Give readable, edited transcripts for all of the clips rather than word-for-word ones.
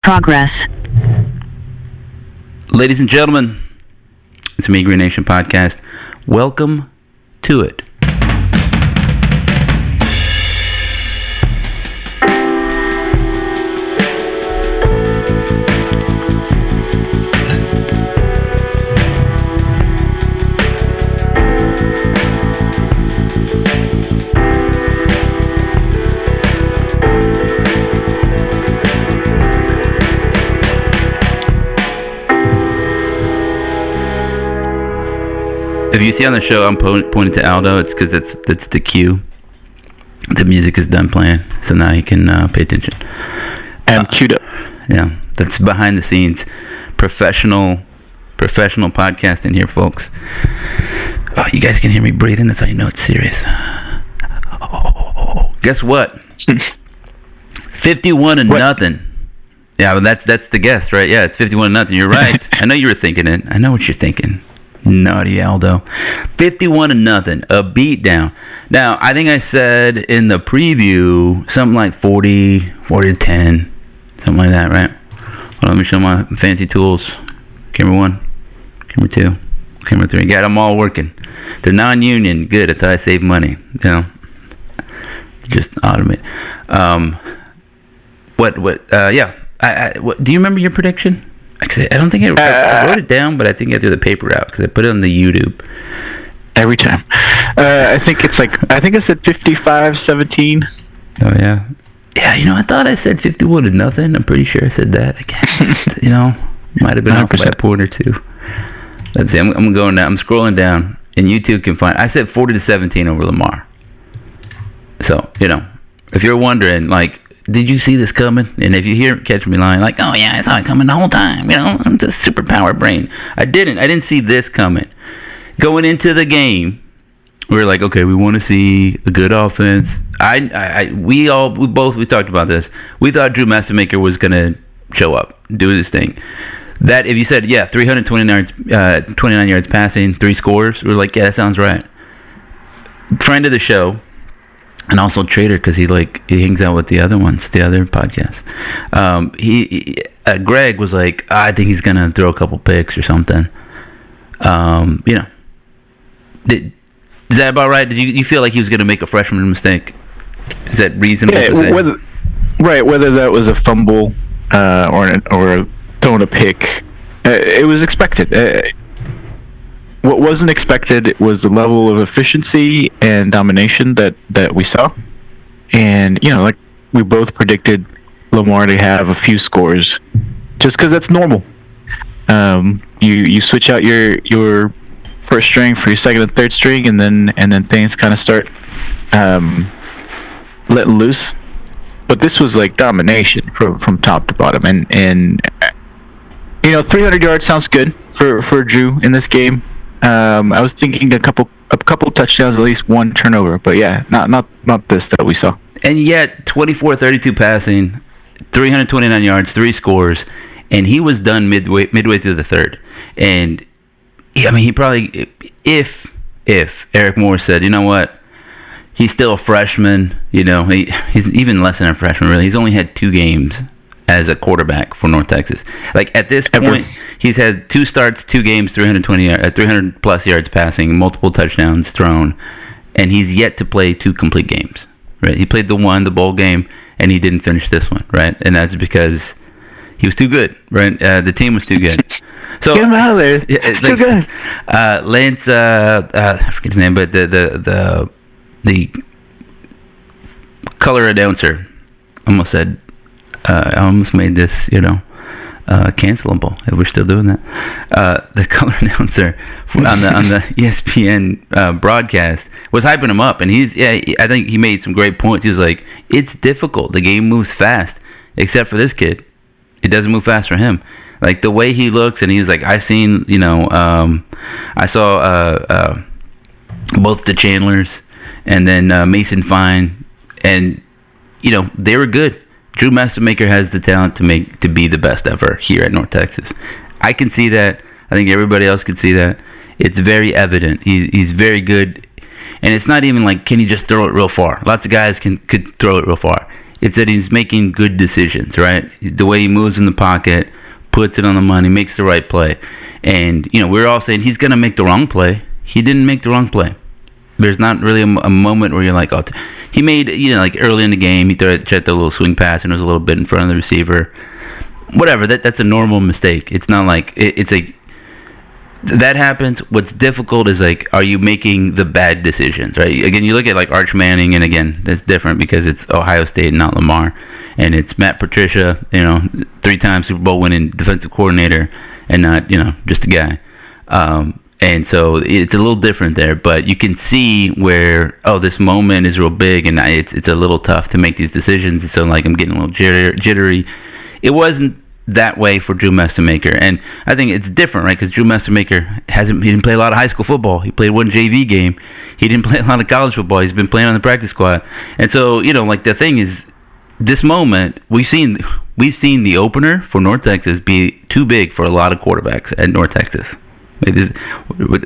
Progress. Ladies and gentlemen, it's me, Green Nation Podcast. Welcome to it. If you see on the show, I'm pointing to Aldo. It's because that's the cue. The music is done playing, so now you can pay attention. And queued up. Yeah, that's behind the scenes, professional podcasting here, folks. Oh, you guys can hear me breathing. That's how you know it's serious. Oh, guess what? 51-0. Yeah, but that's the guess, right? Yeah, it's 51-0. You're right. I know you were thinking it. I know what you're thinking. Naughty Aldo. 51-0, a beatdown. Now, I think I said in the preview something like 40-10, something like that, right? Well, let me show my fancy tools. Camera 1, camera 2, camera 3. Got them all working. They're non-union. Good. That's how I save money. You know, just automate. Do you remember your prediction? Actually, I don't think I wrote it down, but I think I threw the paper out because I put it on the YouTube. Every time. I think I said 55-17. Oh, yeah. Yeah, I thought I said 51-0. I'm pretty sure I said that. I can't, might have been 100%. Off by a point or two. Let's see, I'm going down. I'm scrolling down, and YouTube can find. I said 40-17 over Lamar. So, if you're wondering, did you see this coming? And if you catch me lying, oh yeah, I saw it coming the whole time. I'm just superpower brain. I didn't see this coming. Going into the game, we were like, okay, we want to see a good offense. We talked about this. We thought Drew Messamaker was gonna show up, do his thing. That if you said 329 yards passing, 3 scores, we were like, yeah, that sounds right. Friend of the show. And also Trader, because he hangs out with the other ones, the other podcasts. Greg was like, I think he's gonna throw a couple picks or something. Is that about right? Did you feel like he was gonna make a freshman mistake? Is that reasonable to say? Whether that was a fumble or throwing a pick, it was expected. What wasn't expected was the level of efficiency and domination that we saw. And, we both predicted Lamar to have a few scores just because that's normal. You switch out your first string for your second and third string, and then things kind of start letting loose. But this was domination from top to bottom. And 300 yards sounds good for Drew in this game. I was thinking a couple touchdowns, at least one turnover, but yeah, not this that we saw. And yet, 24-32 passing, 329 yards, 3 scores, and he was done midway through the third. And he probably, if Eric Moore said, you know what, he's still a freshman, he's even less than a freshman really. He's only had 2 games as a quarterback for North Texas. At this point, he's had 2 starts, 2 games, 300 plus yards passing, multiple touchdowns thrown, and he's yet to play 2 complete games. Right? He played the bowl game, and he didn't finish this one. Right? And that's because he was too good. Right? The team was too good. So get him out of there. It's too good. Lance, I forget his name, but the color announcer almost said. I almost made this, cancelable. If we're still doing that, the color announcer on the ESPN broadcast was hyping him up, and I think he made some great points. He was like, "It's difficult. The game moves fast, except for this kid. It doesn't move fast for him. The way he looks." And he was like, "I saw both the Chandlers, and then Mason Fine, and they were good." Drew Messamaker has the talent to be the best ever here at North Texas. I can see that. I think everybody else can see that. It's very evident. He's very good, and it's not even can he just throw it real far? Lots of guys could throw it real far. It's that he's making good decisions, right? The way he moves in the pocket, puts it on the money, makes the right play. And, we're all saying he's going to make the wrong play. He didn't make the wrong play. There's not really a moment where you're like, oh, he made, like early in the game, he tried the little swing pass and it was a little bit in front of the receiver. Whatever, that's a normal mistake. It's not like, it's like, that happens. What's difficult is like, are you making the bad decisions, right? Again, you look at like Arch Manning, and again, that's different because it's Ohio State, not Lamar, and it's Matt Patricia, 3-time Super Bowl winning defensive coordinator, and not just a guy. And so it's a little different there, but you can see where this moment is real big, and it's a little tough to make these decisions. And so like I'm getting a little jittery. It wasn't that way for Drew Messamaker, and I think it's different, right? Because Drew Messamaker he didn't play a lot of high school football. He played one JV game. He didn't play a lot of college football. He's been playing on the practice squad, and so like the thing is, this moment we've seen the opener for North Texas be too big for a lot of quarterbacks at North Texas.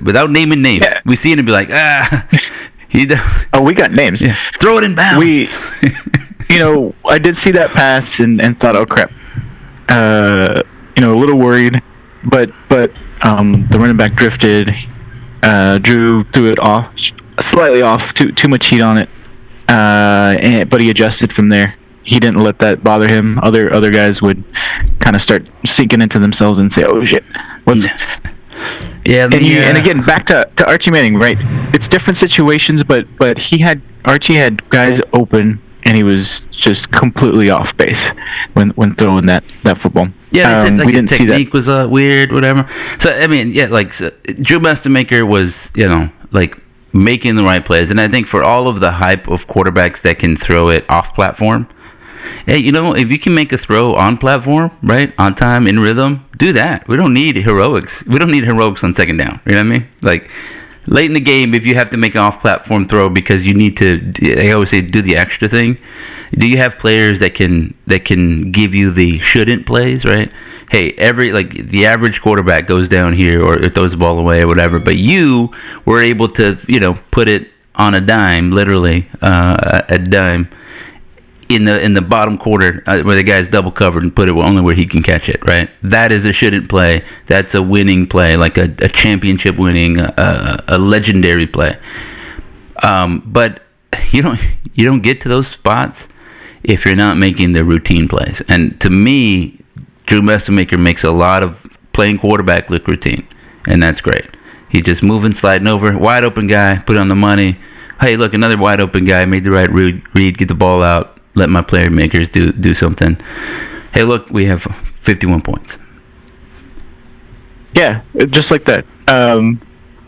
Without naming names, yeah. We've seen him be like, we got names. Yeah. Throw it in bounds. I did see that pass and thought, oh crap. A little worried, but the running back drifted. Drew threw it slightly off, too much heat on it, but he adjusted from there. He didn't let that bother him. Other guys would kind of start sinking into themselves and say, "Oh shit, what's?" Yeah, and again, back to Archie Manning, right? It's different situations, but Archie had guys open. And he was just completely off base when throwing that football. Yeah, they said like his technique was weird, whatever. So I mean, yeah, Drew Messamaker was, like making the right plays, and I think for all of the hype of quarterbacks that can throw it off platform, hey, if you can make a throw on platform, right, on time, in rhythm, do that. We don't need heroics. We don't need heroics on second down. You know what I mean? Like. Late in the game, if you have to make an off-platform throw because you need to, I always say, do the extra thing. Do you have players that can give you the shouldn't plays, right? Hey, the average quarterback goes down here or throws the ball away or whatever, but you were able to, put it on a dime, literally a dime, in the bottom quarter where the guy's double covered and put it only where he can catch it, right? That is a shouldn't play. That's a winning play, like a championship winning, a legendary play. But you don't get to those spots if you're not making the routine plays. And to me, Drew Messamaker makes a lot of playing quarterback look routine, and that's great. He just moving, sliding over, wide open guy, put it on the money. Hey, look, another wide open guy made the right read, get the ball out. Let my playmakers do something. Hey, look, we have 51 points. Yeah, just like that.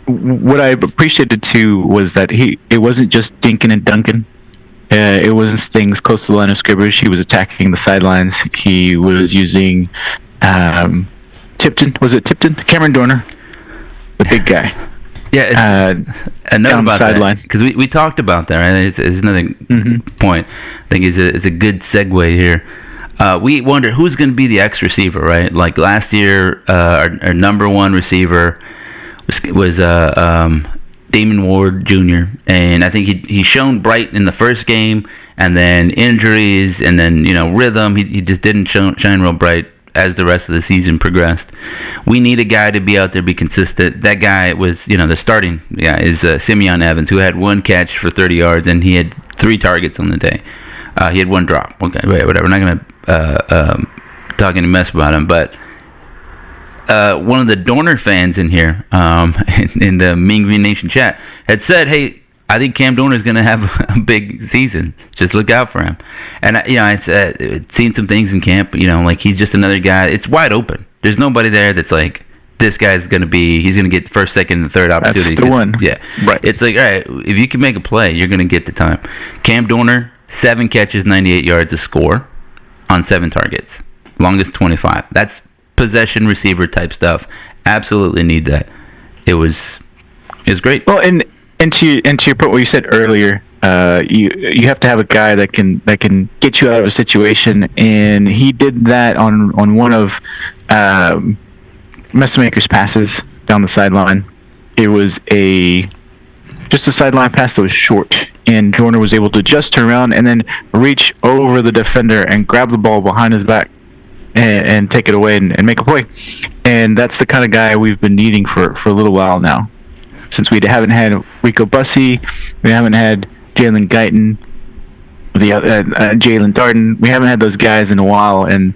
What I appreciated too was that it wasn't just dinking and dunking. It wasn't things close to the line of scrimmage. He was attacking the sidelines. He was using Tipton. Was it Tipton? Cameron Dorner, the big guy. Yeah, a note about sideline, because we talked about that. Right, it's another point. I think it's a good segue here. We wonder who's going to be the X receiver, right? Like last year, our number one receiver was Damon Ward Jr. And I think he shone bright in the first game, and then injuries, and then rhythm. He just didn't shine real bright as the rest of the season progressed. We need a guy to be out there, be consistent. That guy was, the starting guy is Simeon Evans, who had one catch for 30 yards, and he had 3 targets on the day. He had 1 drop. Okay, whatever. We're not going to talk any mess about him, but one of the Dorner fans in here, in the Mean Green Nation chat, had said, hey, I think Cam Dorner is going to have a big season. Just look out for him. And I've seen some things in camp. Like he's just another guy. It's wide open. There's nobody there that's like, this guy's going to be. He's going to get the first, second, and third opportunity. That's the one. Yeah, right. It's like, all right, if you can make a play, you're going to get the time. Cam Dorner, 7 catches, 98 yards, a score on 7 targets. Longest 25. That's possession receiver type stuff. Absolutely need that. It was great. Well, and to your point, what you said earlier, you have to have a guy that can get you out of a situation, and he did that on one of Messamaker's passes down the sideline. It was a just a sideline pass that was short, and Dorner was able to just turn around and then reach over the defender and grab the ball behind his back and take it away and make a play. And that's the kind of guy we've been needing for a little while now. Since we haven't had Rico Bussey, we haven't had Jalen Guyton, Jalen Darden. We haven't had those guys in a while. And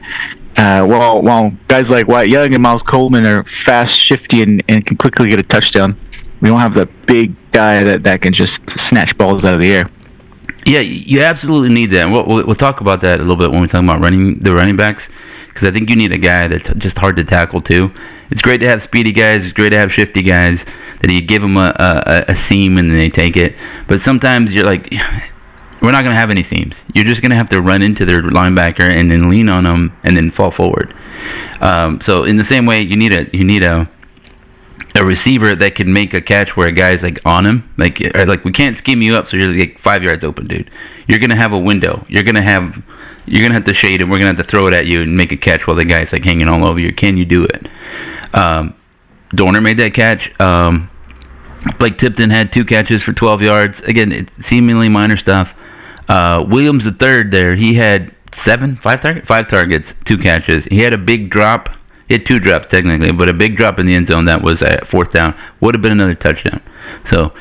while guys like Wyatt Young and Miles Coleman are fast, shifty, and can quickly get a touchdown, we don't have the big guy that can just snatch balls out of the air. Yeah, you absolutely need that. We'll talk about that a little bit when we talk about the running backs, because I think you need a guy that's just hard to tackle too. It's great to have speedy guys. It's great to have shifty guys that you give them a seam and then they take it. But sometimes you're like, we're not going to have any seams. You're just going to have to run into their linebacker and then lean on them and then fall forward. So in the same way, you need a receiver that can make a catch where a guy's like on him, like we can't scheme you up so you're like 5 yards open, dude. You're gonna have a window. You're gonna have to shade him. We're gonna have to throw it at you and make a catch while the guy's like hanging all over you. Can you do it? Dorner made that catch. Blake Tipton had 2 catches for 12 yards. Again, it's seemingly minor stuff. Williams the third there, he had 5 targets, 2 catches. He had a big drop. He had 2 drops technically, but a big drop in the end zone that was at 4th down. Would have been another touchdown. So,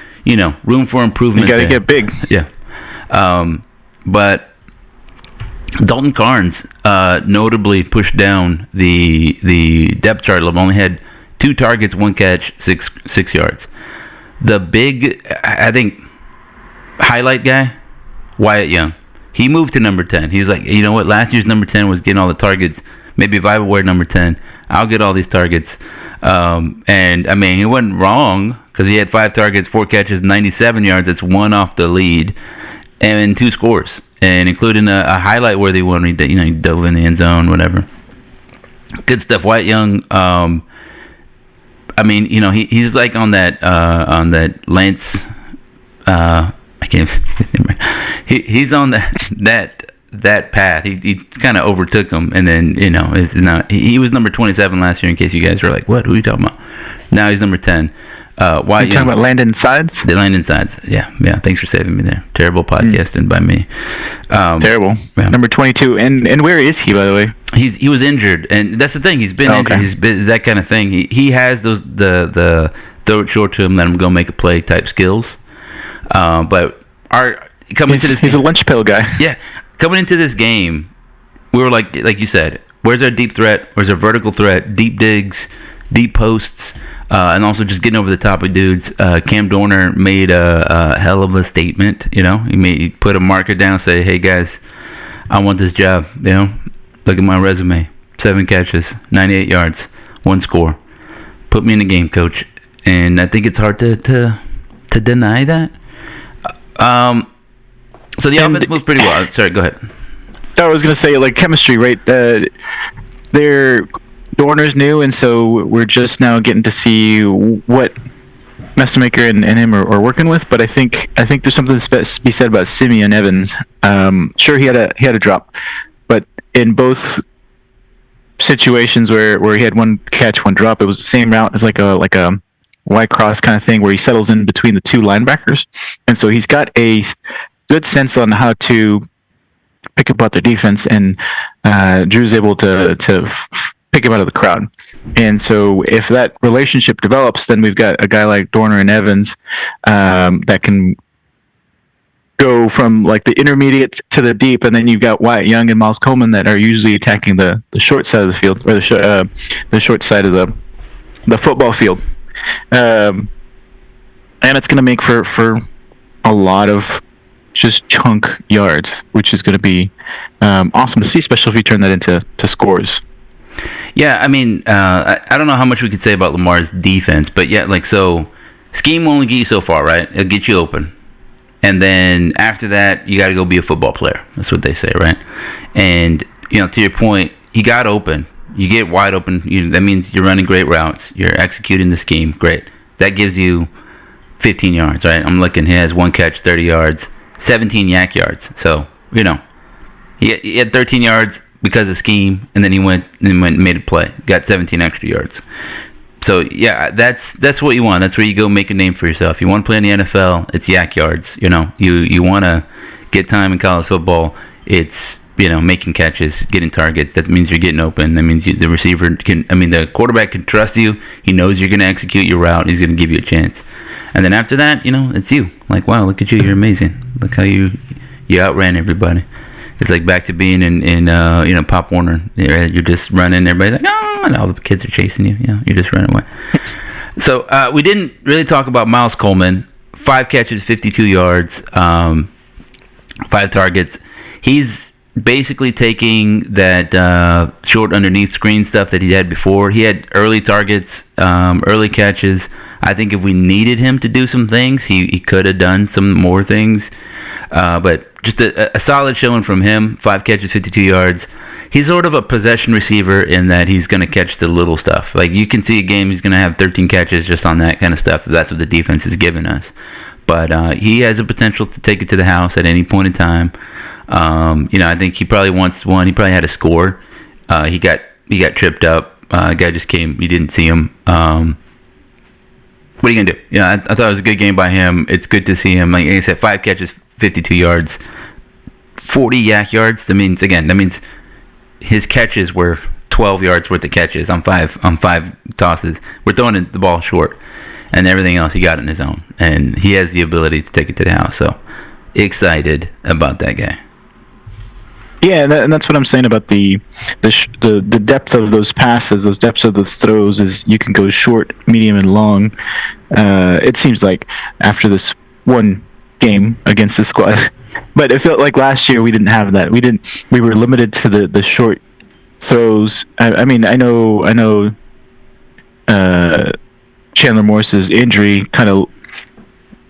room for improvement. You got to get big. Yeah. But Dalton Carnes notably pushed down the depth chart level. Only had 2 targets, 1 catch, 6 yards. The big, I think, highlight guy, Wyatt Young. He moved to number 10. He was like, you know what? Last year's number 10 was getting all the targets. Maybe if I wear number 10, I'll get all these targets. And, I mean, he wasn't wrong because he had 5 targets, 4 catches, 97 yards. That's 1 off the lead and 2 scores, and including a highlight-worthy one. He dove in the end zone, whatever. Good stuff. Wyatt Young, I mean, he's like on that Lance, I can't, he's on that path. He kind of overtook him, and then he was number 27 last year. In case you guys were like, "What? Who are you talking about?" Now he's number 10. Why you talking about Landon Sides? The Landon Sides. Yeah. Thanks for saving me there. Terrible podcasting by me. Terrible. Yeah. Number 22. And where is he, by the way? He was injured, and that's the thing. He's been injured. He's been that kind of thing. He has those the throw it short to him, let him go make a play type skills. But he's a lunch pail guy. Yeah. Coming into this game, we were like you said, where's our deep threat? Where's our vertical threat? Deep digs, deep posts, and also just getting over the top of dudes. Cam Dorner made a hell of a statement. He put a marker down, say, "Hey guys, I want this job. Look at my resume: 7 catches, 98 yards, 1 score. Put me in the game, coach." And I think it's hard to deny that. So the offense moves pretty well. Sorry, go ahead. I was going to say, like, chemistry, right? Dorner's new, and so we're just now getting to see what Messmaker and him are working with. But I think there's something to be said about Simeon Evans. Sure, he had a drop, but in both situations where he had 1 catch, 1 drop, it was the same route as like a Y cross kind of thing where he settles in between the 2 linebackers, and so he's got a good sense on how to pick apart the defense, and Drew's able to pick him out of the crowd. And so if that relationship develops, then we've got a guy like Dorner and Evans that can go from like the intermediate to the deep, and then you've got Wyatt Young and Miles Coleman that are usually attacking the short side of the field, or the short side of the football field. And it's going to make for a lot of just chunk yards, which is going to be awesome to see, especially if you turn that into scores. Yeah, I mean, I don't know how much we could say about Lamar's defense, but yeah, so scheme will only get you so far, right? It'll get you open. And then after that, you got to go be a football player. That's what they say, right? And, to your point, he got open. You get wide open. That means you're running great routes. You're executing the scheme. Great. That gives you 15 yards, right? I'm looking. He has 1 catch, 30 yards, 17 yak yards. So, he had 13 yards because of scheme, and then he went and made a play. Got 17 extra yards. So yeah, that's what you want. That's where you go make a name for yourself. You want to play in the NFL, it's yak yards. You know, you want to get time in college football, it's making catches, getting targets. That means you're getting open. That means the receiver the quarterback can trust you. He knows you're going to execute your route. He's going to give you a chance. And then after that, it's you. Like, wow, look at you, you're amazing. Look how you outran everybody. It's like back to being in Pop Warner. You're just running. Everybody's like, oh, and all the kids are chasing you. You're just running away. So we didn't really talk about Miles Coleman. 5 catches, 52 yards, 5 targets. He's basically taking that short underneath screen stuff that he had before. He had early targets, early catches. I think if we needed him to do some things, he could have done some more things. But just a solid showing from him. 5 catches, 52 yards. He's sort of a possession receiver in that he's going to catch the little stuff. Like, you can see a game, he's going to have 13 catches just on that kind of stuff. That's what the defense is giving us. But he has a potential to take it to the house at any point in time. I think he probably wants one. He probably had a score. He got tripped up. Guy just came. You didn't see him. What are you gonna do? I thought it was a good game by him. It's good to see him. Like I said, 5 catches, 52 yards, 40 yak yards. That means his catches were 12 yards worth of catches on five tosses. We're throwing the ball short, and everything else he got in his own. And he has the ability to take it to the house. So excited about that guy. Yeah, and that's what I'm saying about the depth of those passes, those depths of those throws. Is you can go short, medium, and long. It seems like after this one game against this squad, but it felt like last year we didn't have that. We were limited to the short throws. I know. Chandler Morris's injury kind of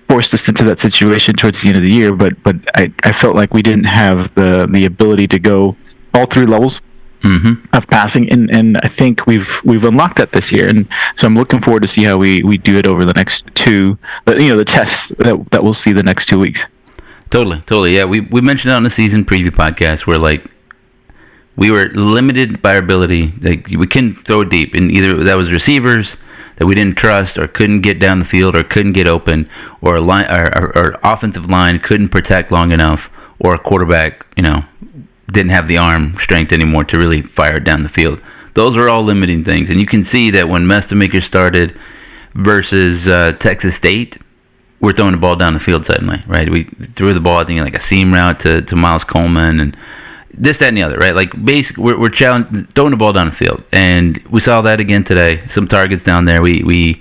forced us into that situation towards the end of the year, but I felt like we didn't have the ability to go all 3 levels of passing, and I think we've unlocked that this year, and so I'm looking forward to see how we do it over the next 2, the tests that we'll see the next 2 weeks. Totally. Yeah, we mentioned it on the season preview podcast where like we were limited by our ability. Like, we couldn't throw deep, and either that was receivers that we didn't trust, or couldn't get down the field, or couldn't get open, or our offensive line couldn't protect long enough, or a quarterback, didn't have the arm strength anymore to really fire it down the field. Those are all limiting things, and you can see that when Mestamaker started versus Texas State, we're throwing the ball down the field suddenly, right? We threw the ball, I think, like a seam route to Miles Coleman, and this, that, and the other, right? Like, basically, we're throwing the ball down the field, and we saw that again today. Some targets down there. I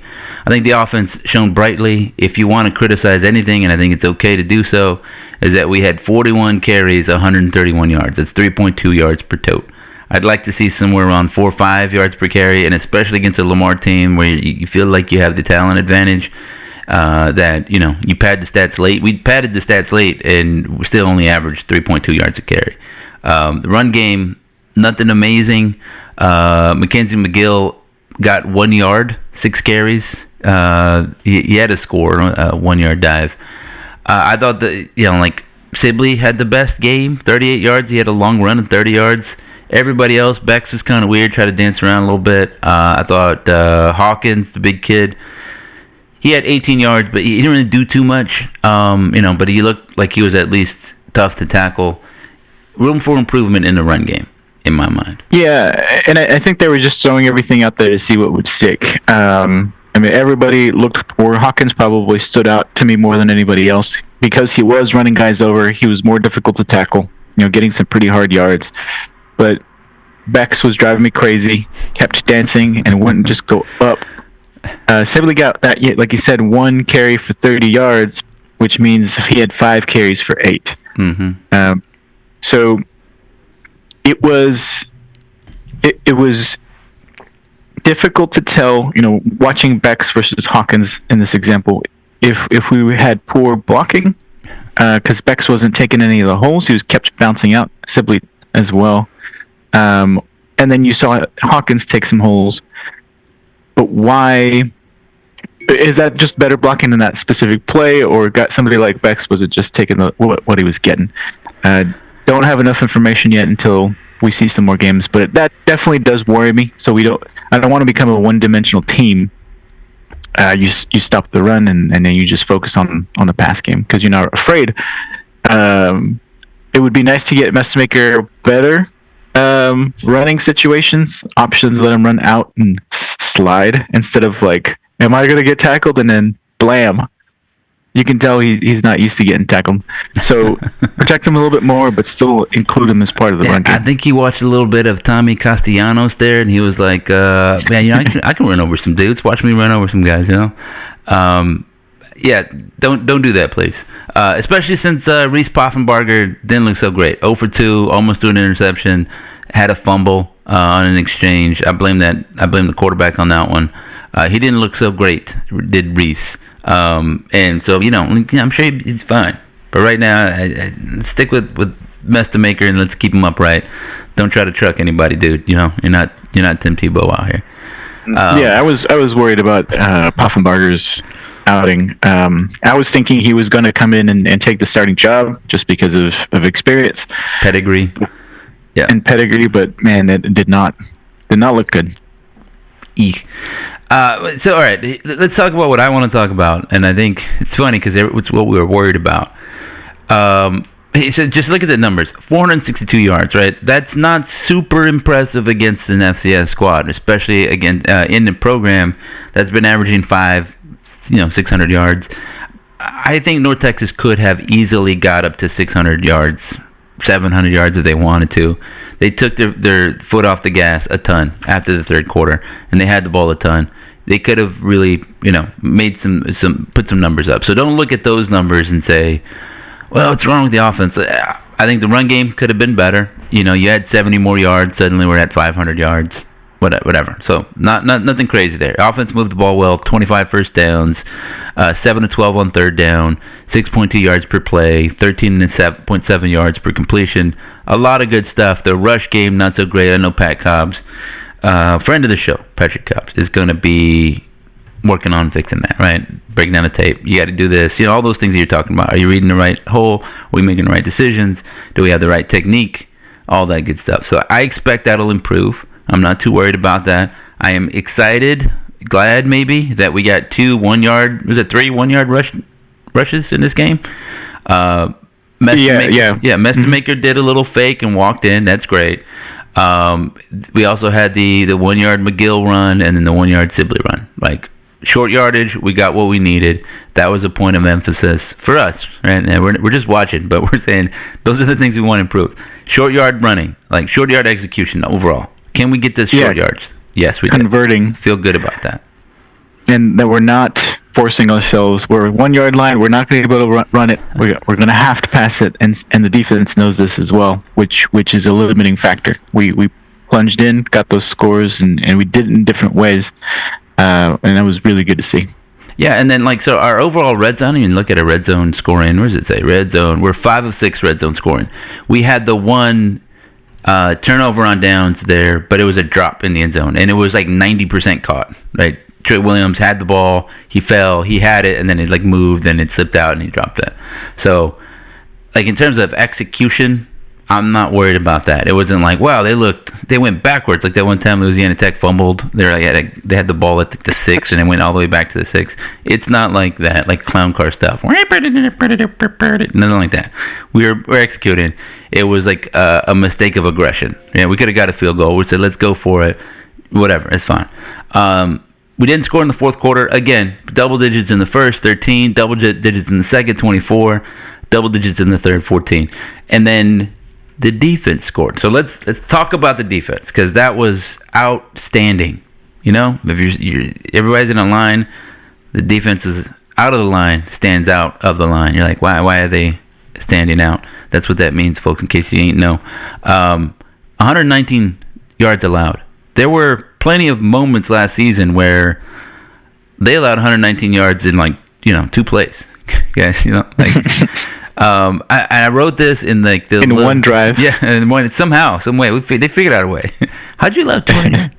think the offense shone brightly. If you want to criticize anything, and I think it's okay to do so, is that we had 41 carries, 131 yards. That's 3.2 yards per tote. I'd like to see somewhere around 4 or 5 yards per carry, and especially against a Lamar team where you feel like you have the talent advantage. That you pad the stats late. We padded the stats late, and we still only averaged 3.2 yards a carry. The run game, nothing amazing. Mackenzie McGill got 1 yard, 6 carries. He had a score, a 1 yard dive. I thought that Sibley had the best game, 38 yards. He had a long run of 30 yards. Everybody else, Bex is kind of weird, tried to dance around a little bit. I thought Hawkins, the big kid, he had 18 yards, but he didn't really do too much. But he looked like he was at least tough to tackle. Room for improvement in the run game, in my mind. Yeah, and I think they were just throwing everything out there to see what would stick. Everybody looked poor. Hawkins probably stood out to me more than anybody else because he was running guys over. He was more difficult to tackle, getting some pretty hard yards. But Bex was driving me crazy, kept dancing, and wouldn't just go up. Sibley got that, like you said, 1 carry for 30 yards, which means he had 5 carries for 8. Mm-hmm. So it was difficult to tell, watching Bex versus Hawkins in this example, if we had poor blocking, because Bex wasn't taking any of the holes, he was kept bouncing out, Sibley as well. And then you saw Hawkins take some holes. But why? Is that just better blocking in that specific play, or got somebody like Bex? Was it just taking what he was getting? Don't have enough information yet until we see some more games, but that definitely does worry me. So I don't want to become a one-dimensional team. You stop the run and then you just focus on the pass game because you're not afraid. It would be nice to get Messmaker better running situations, options, let him run out and slide instead of like, am I going to get tackled and then blam. You can tell he's not used to getting tackled. So protect him a little bit more, but still include him as part of the run game. I think he watched a little bit of Tommy Castellanos there, and he was like, man, I can run over some dudes. Watch me run over some guys, Yeah, don't do that, please. Especially since Reese Poffenbarger didn't look so great. 0 for 2, almost threw an interception, had a fumble on an exchange. I blame the quarterback on that one. He didn't look so great, did Reese. And so, I'm sure he's fine. But right now, I stick with Mestamaker and let's keep him upright. Don't try to truck anybody, dude. You're not Tim Tebow out here. I was worried about Poffenbarger's outing. I was thinking he was going to come in and take the starting job just because of experience, pedigree, and pedigree. But man, it did not look good. Eek. So all right, let's talk about what I want to talk about, and I think it's funny because it's what we were worried about. He said, just look at the numbers: 462 yards, right? That's not super impressive against an FCS squad, especially again in the program that's been averaging 600 yards. I think North Texas could have easily got up to 600 yards, 700 yards if they wanted to. They took their foot off the gas a ton after the third quarter, and they had the ball a ton. They could have really, made put some numbers up. So don't look at those numbers and say, well, what's wrong with the offense? I think the run game could have been better. You had 70 more yards. Suddenly we're at 500 yards. Whatever. So nothing crazy there. Offense moved the ball well. 25 first downs, 7 to 12 on third down, 6.2 yards per play, 13.7 yards per completion. A lot of good stuff. The rush game not so great. I know Pat Cobbs, friend of the show, Patrick Cobbs, is going to be working on fixing that. Right, breaking down the tape. You got to do this. All those things that you're talking about. Are you reading the right hole? Are we making the right decisions? Do we have the right technique? All that good stuff. So I expect that'll improve. I'm not too worried about that. I am excited, glad maybe, that we got 3 1-yard rushes in this game. Mestamaker did a little fake and walked in. That's great. We also had the 1-yard McGill run and then the 1-yard Sibley run. Like, short yardage, we got what we needed. That was a point of emphasis for us. Right? And we're just watching, but we're saying those are the things we want to improve. Short yard running, like short yard execution overall. Can we get this short yards? Yes, we converting. Did. Feel good about that. And that we're not forcing ourselves. We're 1 yard line. We're not going to be able to run it. We're going to have to pass it, and the defense knows this as well, which is a limiting factor. We plunged in, got those scores, and we did it in different ways, and that was really good to see. Yeah, and then so our overall red zone. I mean, look at a red zone scoring. Where does it say red zone? We're 5 of 6 red zone scoring. We had the one turnover on downs there, but it was a drop in the end zone, and it was like 90% caught. Right, Trey Williams had the ball, he fell, he had it, and then it moved, and it slipped out, and he dropped it. So, in terms of execution, I'm not worried about that. It wasn't like, wow, they went backwards. Like that one time Louisiana Tech fumbled. They had the ball at the 6, and it went all the way back to the 6. It's not like that, like clown car stuff. Nothing like that. We're executing. It was like a mistake of aggression. Yeah, we could have got a field goal. We said, let's go for it. Whatever, it's fine. We didn't score in the fourth quarter. Again, double digits in the first, 13. Double digits in the second, 24. Double digits in the third, 14. And then the defense scored. So let's talk about the defense, because that was outstanding. If everybody's in a line, the defense is out of the line, stands out of the line. You're like, why are they standing out? That's what that means, folks, in case you ain't know. 119 yards allowed. There were plenty of moments last season where they allowed 119 yards in 2 plays. Guys, I wrote this in one drive. Yeah, and some way they figured out a way. How'd you allow 20?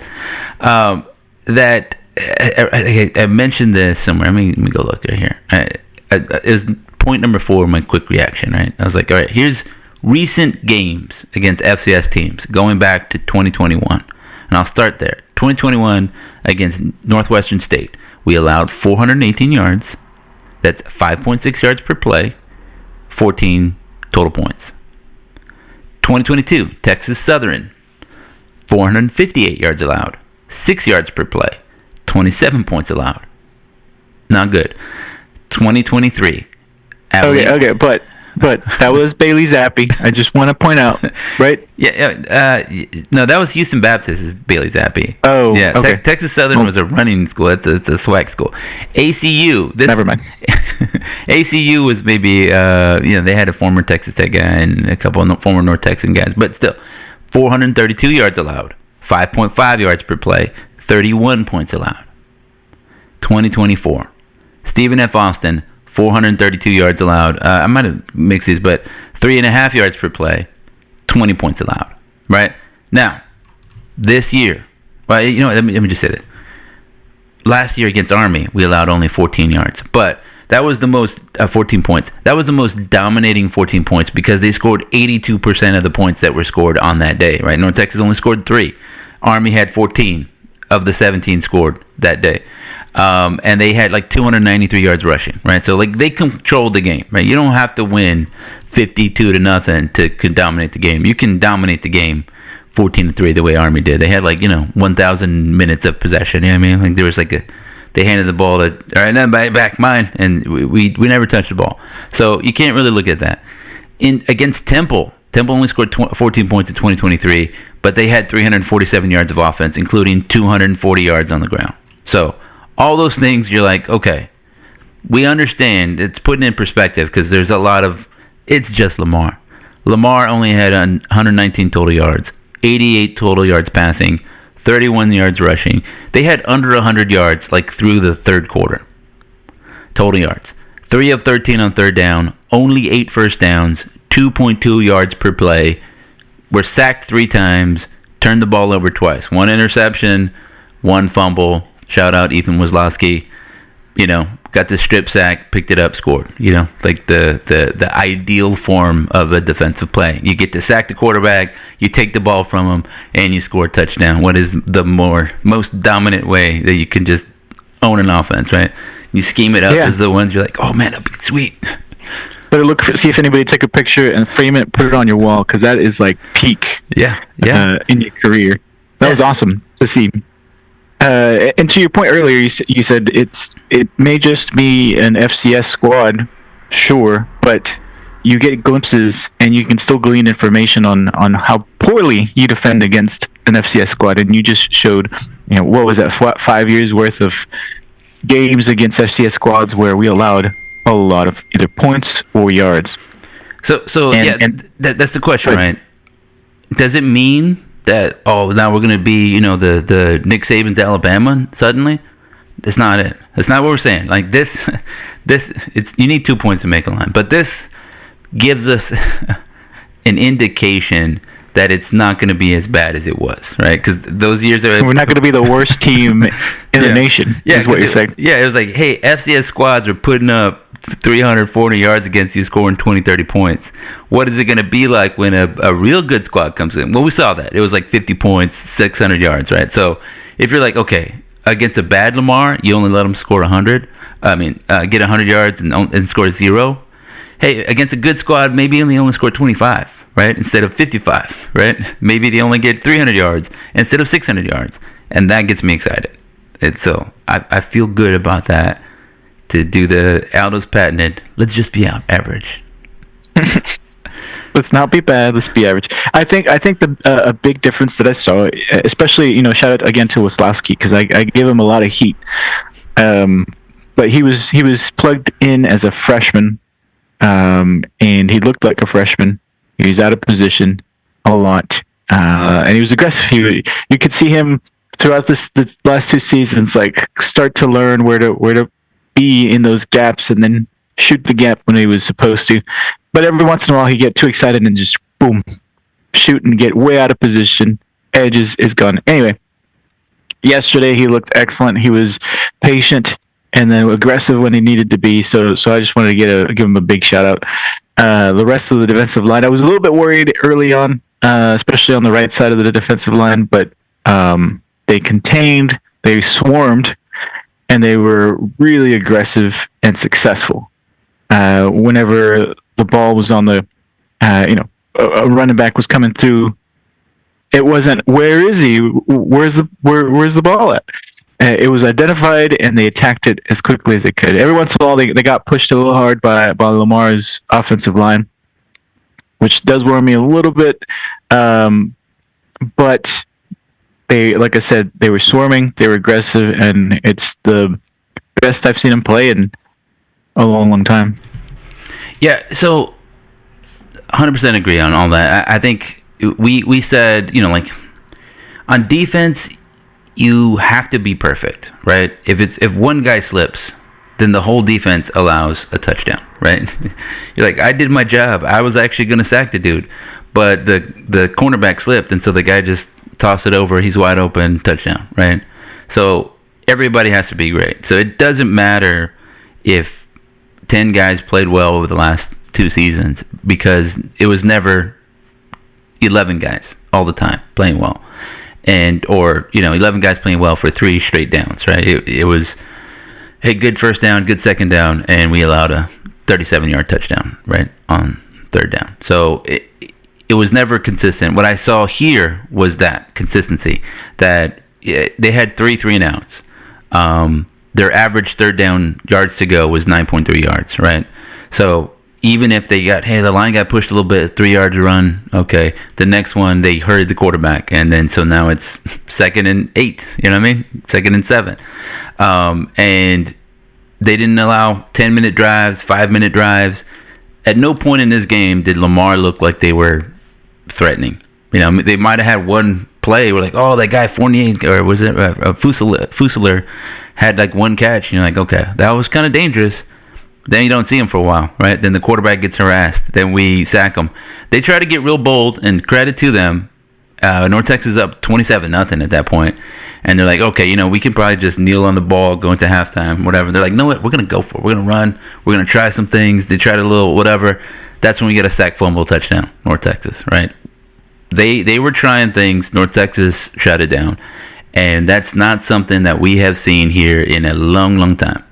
That I mentioned this somewhere. Let me go look right here. It was point number 4. My quick reaction. Right, I was like, all right, here's recent games against FCS teams going back to 2021. And I'll start there. 2021 against Northwestern State. We allowed 418 yards. That's 5.6 yards per play. 14 total points. 2022, Texas Southern. 458 yards allowed. 6 yards per play. 27 points allowed. Not good. 2023. Okay, but that was Bailey Zappi. I just want to point out, right? Yeah. No, that was Houston Baptist. Is Bailey Zappi? Oh, yeah. Okay. Texas Southern was a running school. It's a swag school. ACU. Never mind. ACU was maybe they had a former Texas Tech guy and a couple of former North Texan guys, but still, 432 yards allowed, 5.5 yards per play, 31 points allowed. 2024, Stephen F. Austin. 432 yards allowed. I might have mixed these, but 3.5 yards per play, 20 points allowed. Right? Now, this year, well, let me just say this. Last year against Army, we allowed only 14 yards, but that was the most 14 points. That was the most dominating 14 points because they scored 82% of the points that were scored on that day. Right? North Texas only scored 3. Army had 14 of the 17 scored that day. And they had like 293 yards rushing, right? So like they controlled the game, right? You don't have to win 52-0 to dominate the game. You can dominate the game 14-3 the way Army did. They had 1,000 minutes of possession. You know what I mean? Like there was they handed the ball to, all right, now back mine, and we never touched the ball. So you can't really look at that. Against Temple only scored 14 points in 2023, but they had 347 yards of offense, including 240 yards on the ground. So all those things, you're like, okay, we understand. It's putting in perspective because there's a lot of, it's just Lamar. Lamar only had 119 total yards, 88 total yards passing, 31 yards rushing. They had under 100 yards through the third quarter. Total yards. 3 of 13 on third down, only 8 first downs, 2.2 yards per play, were sacked 3 times, turned the ball over twice. 1 interception, 1 fumble. Shout out Ethan Wazlowski. Got the strip sack, picked it up, scored. The ideal form of a defensive play. You get to sack the quarterback, you take the ball from him, and you score a touchdown. What is the most dominant way that you can just own an offense, right? You scheme it up as the ones you're like, oh man, that'd be sweet. Better see if anybody took a picture and frame it, put it on your wall, because that is peak. Yeah. In your career. That was awesome to see. And to your point earlier, you said it may just be an FCS squad, sure, but you get glimpses and you can still glean information on how poorly you defend against an FCS squad. And you just showed, what was that, 5 years worth of games against FCS squads where we allowed a lot of either points or yards. That's the question, right? Does it mean that now we're going to be the Nick Saban's Alabama suddenly? That's not it. That's not what we're saying. This you need 2 points to make a line, but this gives us an indication that it's not going to be as bad as it was, right? Because those years we're not going to be the worst team in the nation. Is what you're saying. Yeah, it was like, hey, FCS squads are putting up 340 yards against you, scoring 20, 30 points. What is it going to be like when a real good squad comes in? Well, we saw that. It was 50 points, 600 yards, right? So if you're okay, against a bad Lamar, you only let them score 100. Get 100 yards and score 0. Hey, against a good squad, maybe they only score 25, right? Instead of 55, right? Maybe they only get 300 yards instead of 600 yards. And that gets me excited. And so I feel good about that. To do the Aldo's patented, let's just be average. Let's not be bad. Let's be average. I think a big difference that I saw, especially shout out again to Wazlowski because I gave him a lot of heat. But he was plugged in as a freshman, and he looked like a freshman. He was out of position a lot, and he was aggressive. You could see him throughout this last 2 seasons, start to learn where to be in those gaps and then shoot the gap when he was supposed to. But every once in a while he'd get too excited and just boom, shoot and get way out of position. Edge is gone. Anyway, yesterday he looked excellent. He was patient and then aggressive when he needed to be. So I just wanted to give him a big shout out. the rest of the defensive line. I was a little bit worried early on, especially on the right side of the defensive line, but they contained, they swarmed, and they were really aggressive and successful. Whenever the ball was on the, a running back was coming through, it wasn't, where is he? Where's the ball at? It was identified, and they attacked it as quickly as they could. Every once in a while, they got pushed a little hard by Lamar's offensive line, which does worry me a little bit. But they, like I said, they were swarming, they were aggressive, and it's the best I've seen them play in a long, long time. Yeah, so 100% agree on all that. I think we said, like, on defense, you have to be perfect, right? If one guy slips, then the whole defense allows a touchdown, right? You're like, I did my job. I was actually going to sack the dude, but the cornerback slipped, and so the guy just tossed it over. He's wide open, touchdown, right? So everybody has to be great. So it doesn't matter if 10 guys played well over the last 2 seasons, because it was never 11 guys all the time playing well. Or 11 guys playing well for 3 straight downs, right? It was, hey, good first down, good second down, and we allowed a 37-yard touchdown, right, on third down. So it was never consistent. What I saw here was that consistency, that they had 3 and outs. Their average third down yards to go was 9.3 yards, right? So even if the line got pushed a little bit, 3 yards run, okay. The next one, they hurried the quarterback, and then so now it's 2nd and 8, you know what I mean? 2nd and 7. And they didn't allow 10-minute drives, 5-minute drives. At no point in this game did Lamar look like they were threatening. They might have had one play where, like, oh, that guy Fournier, or was it Fusilier, had like one catch, and you're like, okay, that was kind of dangerous. Then you don't see him for a while, right? Then the quarterback gets harassed. Then we sack him. They try to get real bold, and credit to them. North Texas is up 27-0 at that point. And they're like, okay, we can probably just kneel on the ball, go into halftime, whatever. They're like, no, what? We're going to go for it. We're going to run. We're going to try some things. They tried a little whatever. That's when we get a sack, fumble, touchdown, North Texas, right? They were trying things. North Texas shut it down. And that's not something that we have seen here in a long, long time.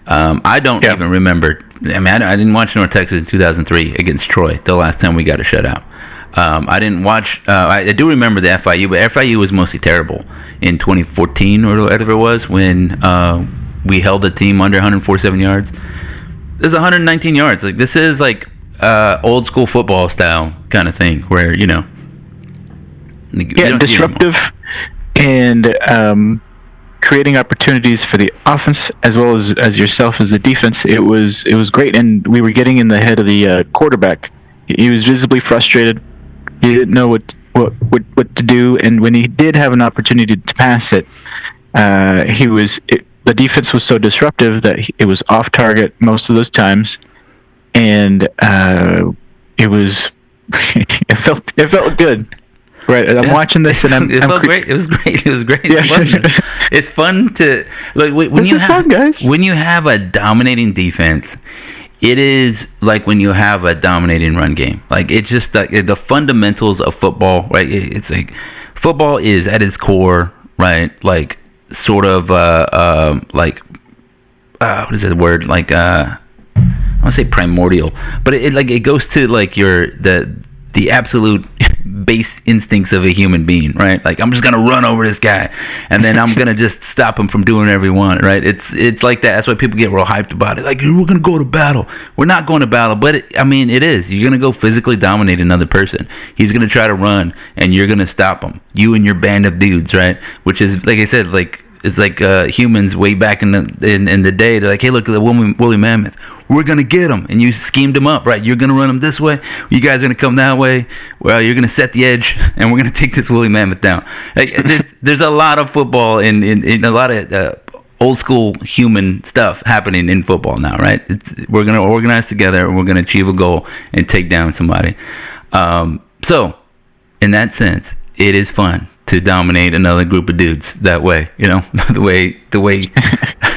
I don't even remember. I didn't watch North Texas in 2003 against Troy, the last time we got a shutout. I didn't watch. I do remember the FIU, but FIU was mostly terrible in 2014 or whatever it was, when we held a team under 147 yards. This is 119 yards. Like, this is like old school football style kind of thing, where disruptive and creating opportunities for the offense as well as yourself as the defense. It was great, and we were getting in the head of the quarterback. He was visibly frustrated. He didn't know what to do, and when he did have an opportunity to pass it, the defense was so disruptive that it was off target most of those times, and it was it felt good. Right, I'm watching this, and it felt great. It was great. It was great. Yeah. It's fun to like fun, guys. When you have a dominating defense, it is like when you have a dominating run game. Like, it's just the fundamentals of football, right? It's like football is at its core, right? Like, sort of what is the word? Like I want to say primordial, but it goes to like the absolute base instincts of a human being, right? Like, I'm just gonna run over this guy, and then I'm gonna just stop him from doing whatever he wants, right? It's like that. That's why people get real hyped about it. Like, we're gonna go to battle. We're not going to battle, but it is. You're gonna go physically dominate another person. He's gonna try to run, and you're gonna stop him. You and your band of dudes, right? Which is, like I said, like, it's like humans way back in the day. They're like, hey, look at the woolly mammoth. We're going to get him. And you schemed him up, right? You're going to run him this way. You guys are going to come that way. Well, you're going to set the edge, and we're going to take this woolly mammoth down. Like, there's a lot of football in a lot of old school human stuff happening in football now, right? We're going to organize together, and we're going to achieve a goal and take down somebody. So, in that sense, it is fun to dominate another group of dudes that way, the way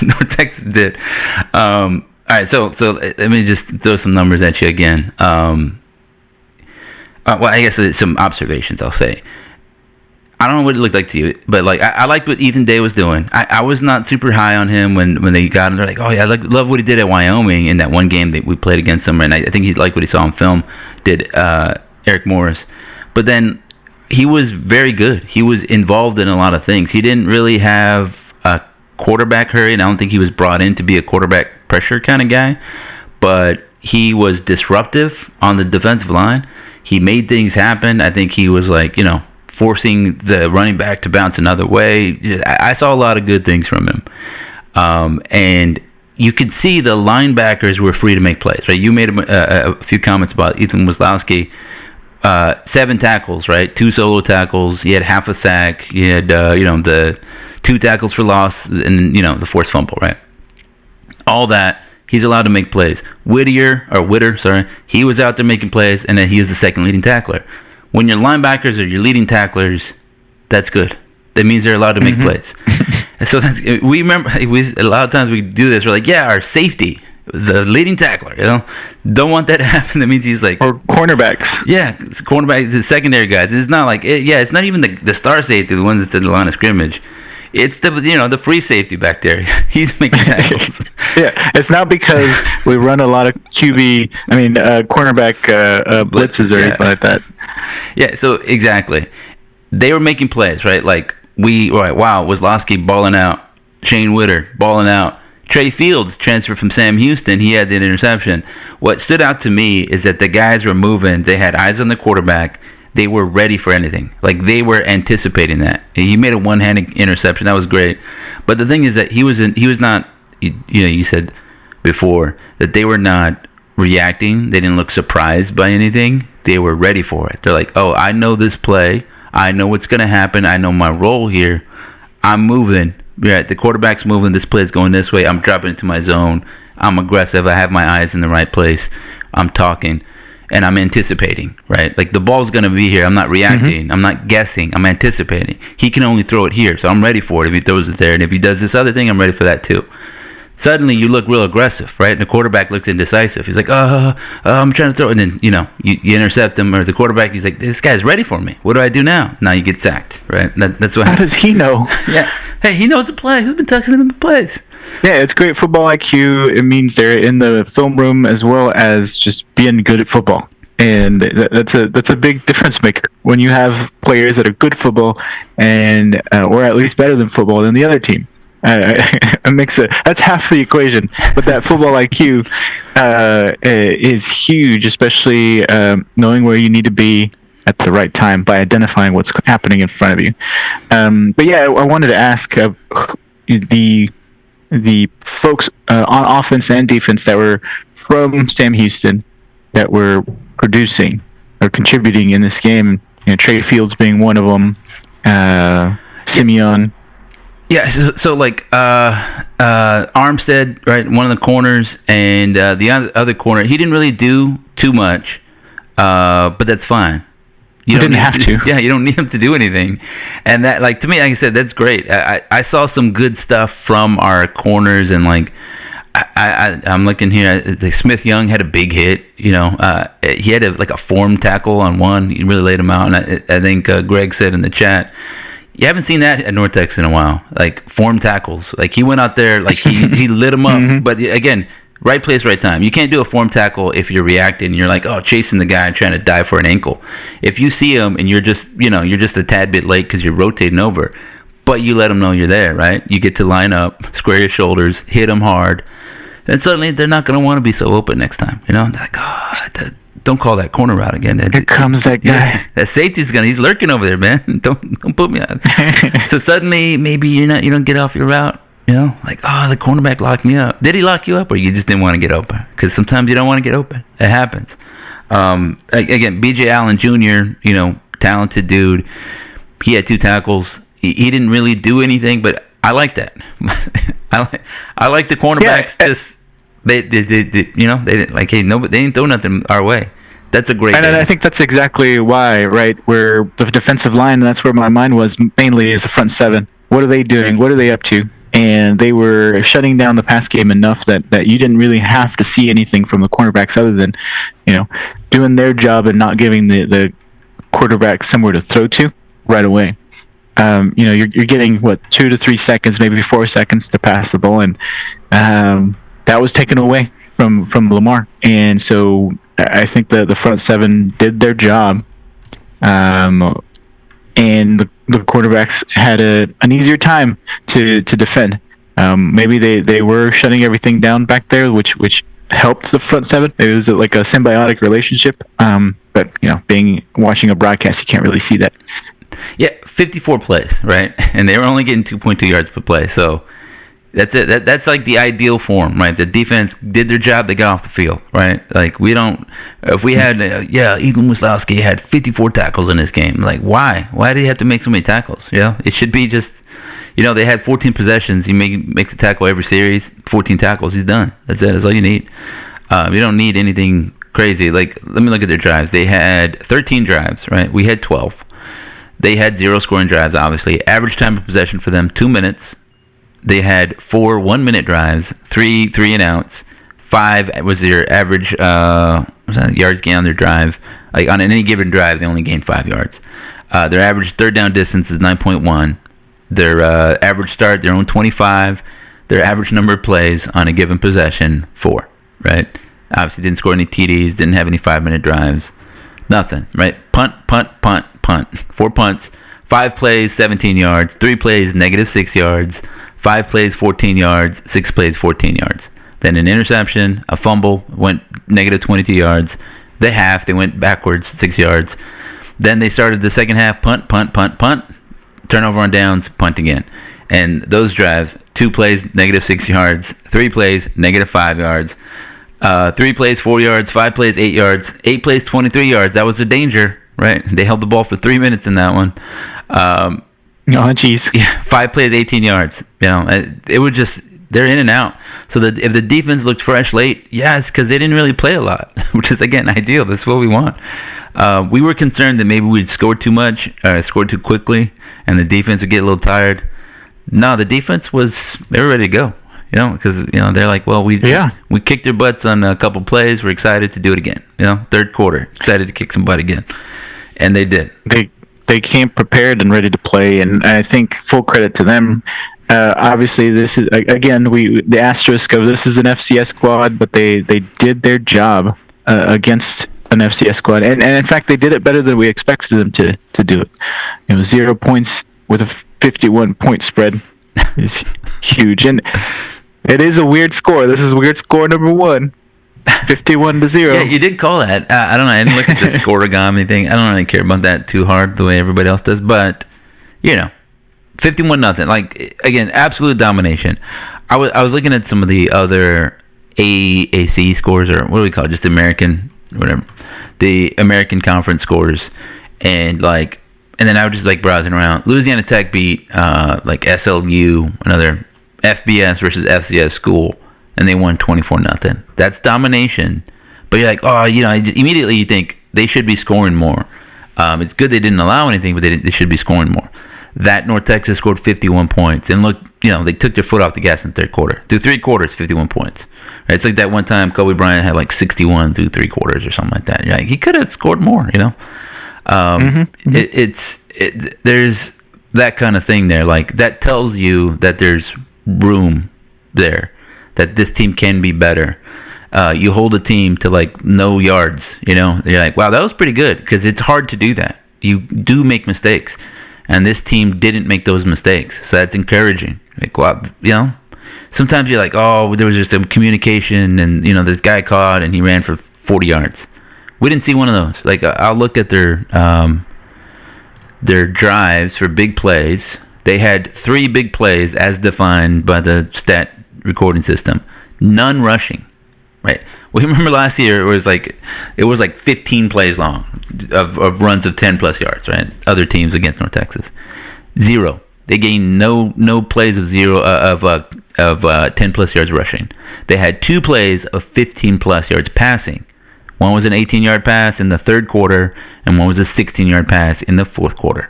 North Texas did. All right, so let me just throw some numbers at you again. Well, I guess some observations I'll say. I don't know what it looked like to you, but like I liked what Ethan Day was doing. I was not super high on him when they got him. They're like, oh yeah, I love what he did at Wyoming in that one game that we played against him, and I think he liked what he saw on film. Did Eric Morris, but then he was very good. He was involved in a lot of things. He didn't really have a quarterback hurry, and I don't think he was brought in to be a quarterback pressure kind of guy, but he was disruptive on the defensive line. He made things happen. I think he was like, forcing the running back to bounce another way. I saw a lot of good things from him. And you could see the linebackers were free to make plays, right? You made a few comments about Ethan Wisłowski. 7 tackles, right? 2 solo tackles. He had half a sack. He had, the 2 tackles for loss and, the forced fumble, right? All that. He's allowed to make plays. Witter, he was out there making plays, and then he is the second leading tackler. When your linebackers are your leading tacklers, that's good. That means they're allowed to make plays. So we remember a lot of times we do this. We're like, yeah, our safety, the leading tackler, don't want that to happen. That means he's like, or cornerbacks. Yeah, it's cornerbacks, the secondary guys. It's not like it's not even the star safety, the ones that's in the line of scrimmage. It's the free safety back there. He's making tackles. Yeah, it's not because we run a lot of cornerback blitzes or anything like that. Yeah, so exactly. They were making plays, right? Like Wisłowski balling out, Shane Witter balling out, Trey Fields transferred from Sam Houston. He had that interception. What stood out to me is that the guys were moving. They had eyes on the quarterback. They were ready for anything. Like, they were anticipating that. He made a one-handed interception. That was great. But the thing is that he was not, you said before that they were not reacting. They didn't look surprised by anything. They were ready for it. They're like, oh, I know this play. I know what's going to happen. I know my role here. I'm moving. Yeah, the quarterback's moving. This play's going this way. I'm dropping into my zone. I'm aggressive. I have my eyes in the right place. I'm talking. And I'm anticipating, right? Like, the ball's going to be here. I'm not reacting. I'm not guessing. I'm anticipating. He can only throw it here, so I'm ready for it if he throws it there. And if he does this other thing, I'm ready for that too. Suddenly, you look real aggressive, right? And the quarterback looks indecisive. He's like, I'm trying to throw it. And then, you intercept him, or the quarterback, he's like, this guy's ready for me. What do I do now? Now you get sacked, right? That's what happens. How does he know? Yeah. Hey, he knows the play. Who's been tucking him in the plays? Yeah, it's great football IQ. It means they're in the film room as well as just being good at football. And that's a big difference maker when you have players that are good at football and or at least better than football than the other team. That's half the equation. But that football IQ is huge, especially knowing where you need to be at the right time by identifying what's happening in front of you. But yeah, I wanted to ask the folks on offense and defense that were from Sam Houston that were producing or contributing in this game. Trey Fields being one of them. Simeon. Yeah, so like Armstead, right, one of the corners, and the other corner, he didn't really do too much, but that's fine. You didn't have to. Yeah, you don't need him to do anything. And that, like, to me, like I said, that's great. I saw some good stuff from our corners, and like I'm looking here. Like, Smith Young had a big hit. He had a form tackle on one. He really laid him out. And I think Greg said in the chat, you haven't seen that at North Texas in a while. Like, form tackles. Like, he went out there, like, he lit him up. But again, right place, right time. You can't do a form tackle if you're reacting. You're like, chasing the guy trying to dive for an ankle. If you see him and you're just a tad bit late because you're rotating over, but you let him know you're there, right? You get to line up, square your shoulders, hit him hard. And suddenly they're not going to want to be so open next time. They're like, don't call that corner route again. Here comes that guy. Yeah, that safety's he's lurking over there, man. Don't put me on. So suddenly maybe you don't get off your route. Like, the cornerback locked me up. Did he lock you up, or you just didn't want to get open? Because sometimes you don't want to get open. It happens. Again, B.J. Allen Jr., talented dude. He had 2 tackles. He didn't really do anything, but I like that. I like the cornerbacks. They didn't like, hey, no, they didn't throw nothing our way. That's a great. And I think that's exactly why, right? Where the defensive line, that's where my mind was mainly, is the front 7. What are they doing? What are they up to? and they were shutting down the pass game enough that you didn't really have to see anything from the cornerbacks other than, doing their job and not giving the quarterback somewhere to throw to right away. You're getting 2 to 3 seconds, maybe 4 seconds to pass the ball, and that was taken away from Lamar. And so I think the front seven did their job, and the quarterbacks had an easier time to defend. Maybe they were shutting everything down back there, which helped the front seven. It was like a symbiotic relationship. But watching a broadcast, you can't really see that. Yeah, 54 plays, right? And they were only getting 2.2 yards per play. So that's it. That's like the ideal form, right? The defense did their job. They got off the field, right? Like if we had, Eagle Muslowski had 54 tackles in this game. Like, why? Why did he have to make so many tackles? It should be just, they had 14 possessions. He makes a tackle every series, 14 tackles. He's done. That's it. That's all you need. You don't need anything crazy. Like, let me look at their drives. They had 13 drives, right? We had 12. They had 0 scoring drives, obviously. Average time of possession for them, 2 minutes. They had 4 1-minute drives, 3 and outs. 5 was their average yards gain on their drive. Like, on any given drive, they only gained 5 yards. Their average third down distance is 9.1. Their average start, their own 25. Their average number of plays on a given possession, 4, right? Obviously didn't score any TDs, didn't have any 5-minute drives. Nothing, right? Punt. 4 punts, 5 plays, 17 yards, 3 plays, -6 yards, 5 plays, 14 yards, 6 plays, 14 yards. Then an interception, a fumble, went -22 yards. The half, they went backwards 6 yards. Then they started the second half, punt, turnover on downs, punt again. And those drives, 2 plays, -6 yards, 3 plays, -5 yards, 3 plays, 4 yards, 5 plays, 8 yards, 8 plays, 23 yards. That was the danger, right? They held the ball for 3 minutes in that one. Jeez. Yeah, 5 plays, 18 yards. It would just, they're in and out. So that if the defense looked fresh late, it's because they didn't really play a lot, which is, again, ideal. That's what we want. We were concerned that maybe we'd score too much, score too quickly, and the defense would get a little tired. No, the defense they were ready to go. Because they're like, well, we kicked their butts on a couple plays. We're excited to do it again. Third quarter, excited to kick some butt again, and they did. They came prepared and ready to play, and I think full credit to them. Obviously, this is again the asterisk of this is an FCS squad, but they did their job against an FCS squad, and in fact they did it better than we expected them to do it. 0 points with a 51-point spread is huge, and it is a weird score. This is weird score number 1, 51-0. Yeah, you did call that. I don't know. I didn't look at the scoregami thing. I don't really care about that too hard the way everybody else does. But 51-0. Like, again, absolute domination. I was looking at some of the other AAC scores, or what do we call it? Just American, whatever. The American Conference scores, and then I was just browsing around. Louisiana Tech beat SLU, another FBS versus FCS school, and they won 24-0. That's domination. But you're like, immediately you think they should be scoring more. It's good they didn't allow anything, but they should be scoring more. That North Texas scored 51 points, and look, they took their foot off the gas in the third quarter. Through 3 quarters, 51 points. Right? It's like that one time Kobe Bryant had 61 through 3 quarters or something like that. You're like, he could have scored more, There's that kind of thing there. That tells you that there's room there, that this team can be better. You hold a team to no yards, you're like, wow, that was pretty good, because it's hard to do that. You do make mistakes, and this team didn't make those mistakes, so that's encouraging. Wow, sometimes you're like, oh, there was just a communication, and this guy caught and he ran for 40 yards. We didn't see one of those. I'll look at their drives for big plays. They had 3 big plays as defined by the stat recording system. None rushing, right? Well, you remember last year it was 15 plays long of runs of 10 plus yards, right? Other teams against North Texas, 0. They gained no plays of 10 plus yards rushing. They had 2 plays of 15 plus yards passing. One was an 18-yard pass in the third quarter, and one was a 16-yard pass in the fourth quarter.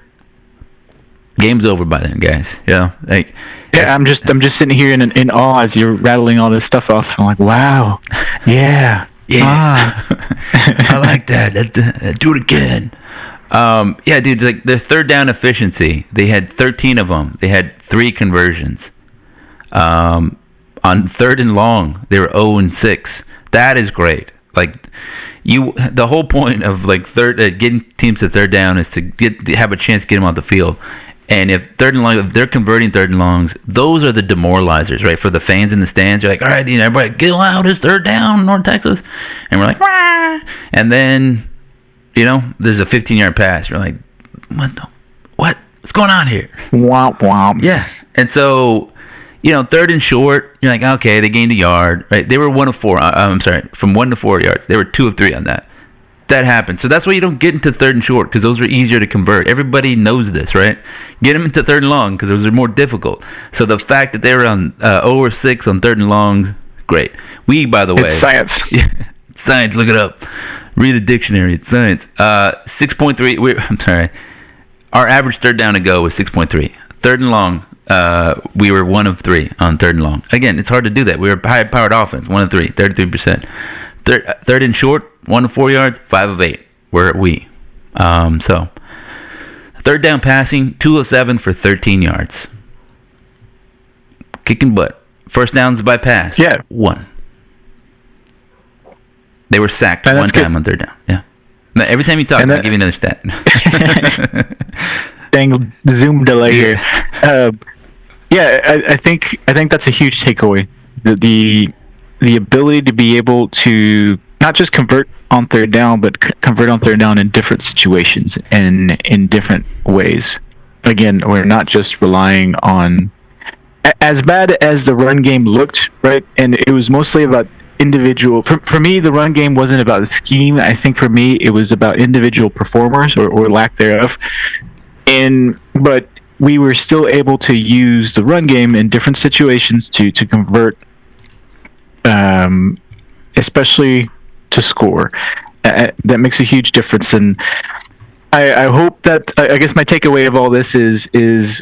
game's over by then, guys. Like. Yeah, I'm just sitting here in awe as you're rattling all this stuff off. I'm like, wow, yeah. I like that. Do it again. Yeah, dude. Like their third down efficiency, they had 13 of them. They had 3 conversions. On third and long, they were 0-6. That is great. Like the whole point of like getting teams to third down is to have a chance to get them off the field. And if they're converting third and longs, those are the demoralizers, right? For the fans in the stands, you're like, all right, everybody get loud, it's third down, North Texas. And we're like, rah! And then, there's a 15-yard pass. You're like, what's going on here? Womp womp. Yeah. And so, third and short, you're like, okay, they gained a yard, right? They were 1 of 4. I'm sorry, from 1 to 4 yards. They were 2 of 3 on that. That happened. So that's why you don't get into third and short, because those are easier to convert. Everybody knows this, right? Get them into third and long because those are more difficult. So the fact that they were on 0-6 on third and long, great. We, by the way, it's science. Yeah, it's science. Look it up. Read a dictionary. It's science. 6.3. I'm sorry. Our average third down to go was 6.3. Third and long, we were 1 of 3 on third and long. Again, it's hard to do that. We were high-powered offense. 1 of 3, 33%. Third and short, 1 of 4 yards, 5 of 8. Where are we? So, third down passing, 2 of 7 for 13 yards. Kicking butt. First downs by pass. Yeah. 1. They were sacked one time on third down. Yeah. Now, every time you talk, I'll give you another stat. Dang Zoom delay here. I think that's a huge takeaway. The ability to be able to not just convert on third down, but convert on third down in different situations and in different ways. Again, we're not just relying on, as bad as the run game looked, right? And it was mostly about individual. For me, the run game wasn't about the scheme. I think for me, it was about individual performers or lack thereof. But we were still able to use the run game in different situations to convert, especially to score. That makes a huge difference. And I hope that, I guess my takeaway of all this is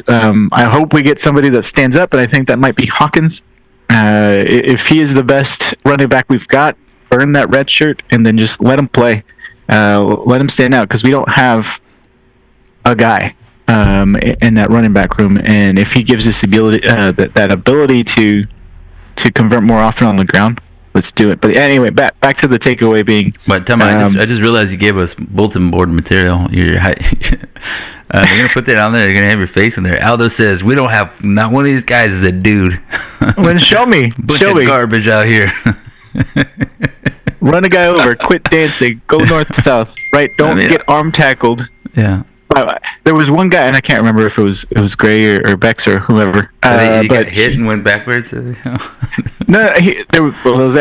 I hope we get somebody that stands up, and I think that might be Hawkins. If he is the best running back we've got, earn that red shirt and then just let him play. Let him stand out, because we don't have a guy in that running back room. And if he gives us ability, that ability to convert more often on the ground, let's do it. But anyway, back to the takeaway being. But tell me, I just realized you gave us bulletin board material. You're gonna put that on there. You're gonna have your face in there. Aldo says we don't have, not one of these guys is a dude. Well, show me. Show me. Garbage out here. Run a guy over. Quit dancing. Go north south. Right. Don't get arm tackled. Yeah. There was one guy, and I can't remember if it was Gray or Bex or whoever. He got hit and went backwards. No,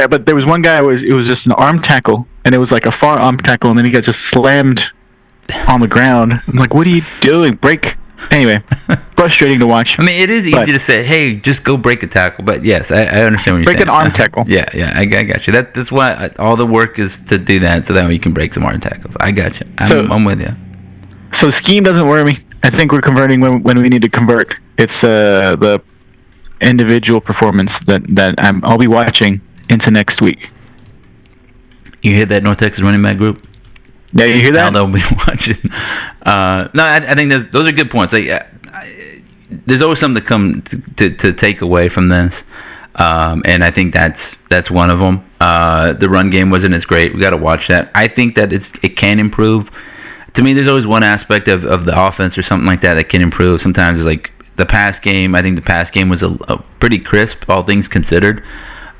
but there was one guy. It was just an arm tackle, and it was like a far arm tackle, and then he got just slammed on the ground. I'm like, what are you doing? Break. Anyway, frustrating to watch. I mean, it is easy to say, hey, just go break a tackle. But yes, I understand what you're saying. Break an arm tackle. Yeah, I got you. That's why all the work is to do that, so that way you can break some arm tackles. I got you. I'm with you. So scheme doesn't worry me. I think we're converting when we need to convert. It's the individual performance that I'll be watching into next week. You hear that, North Texas running back group? Yeah, you hear that? Aldo will be watching. No, I think those are good points. There's always something to come to take away from this, and I think that's one of them. The run game wasn't as great. We got to watch that. I think that it can improve. To me, there's always one aspect of the offense or something like that can improve. Sometimes it's like the pass game. I think the pass game was a pretty crisp, all things considered.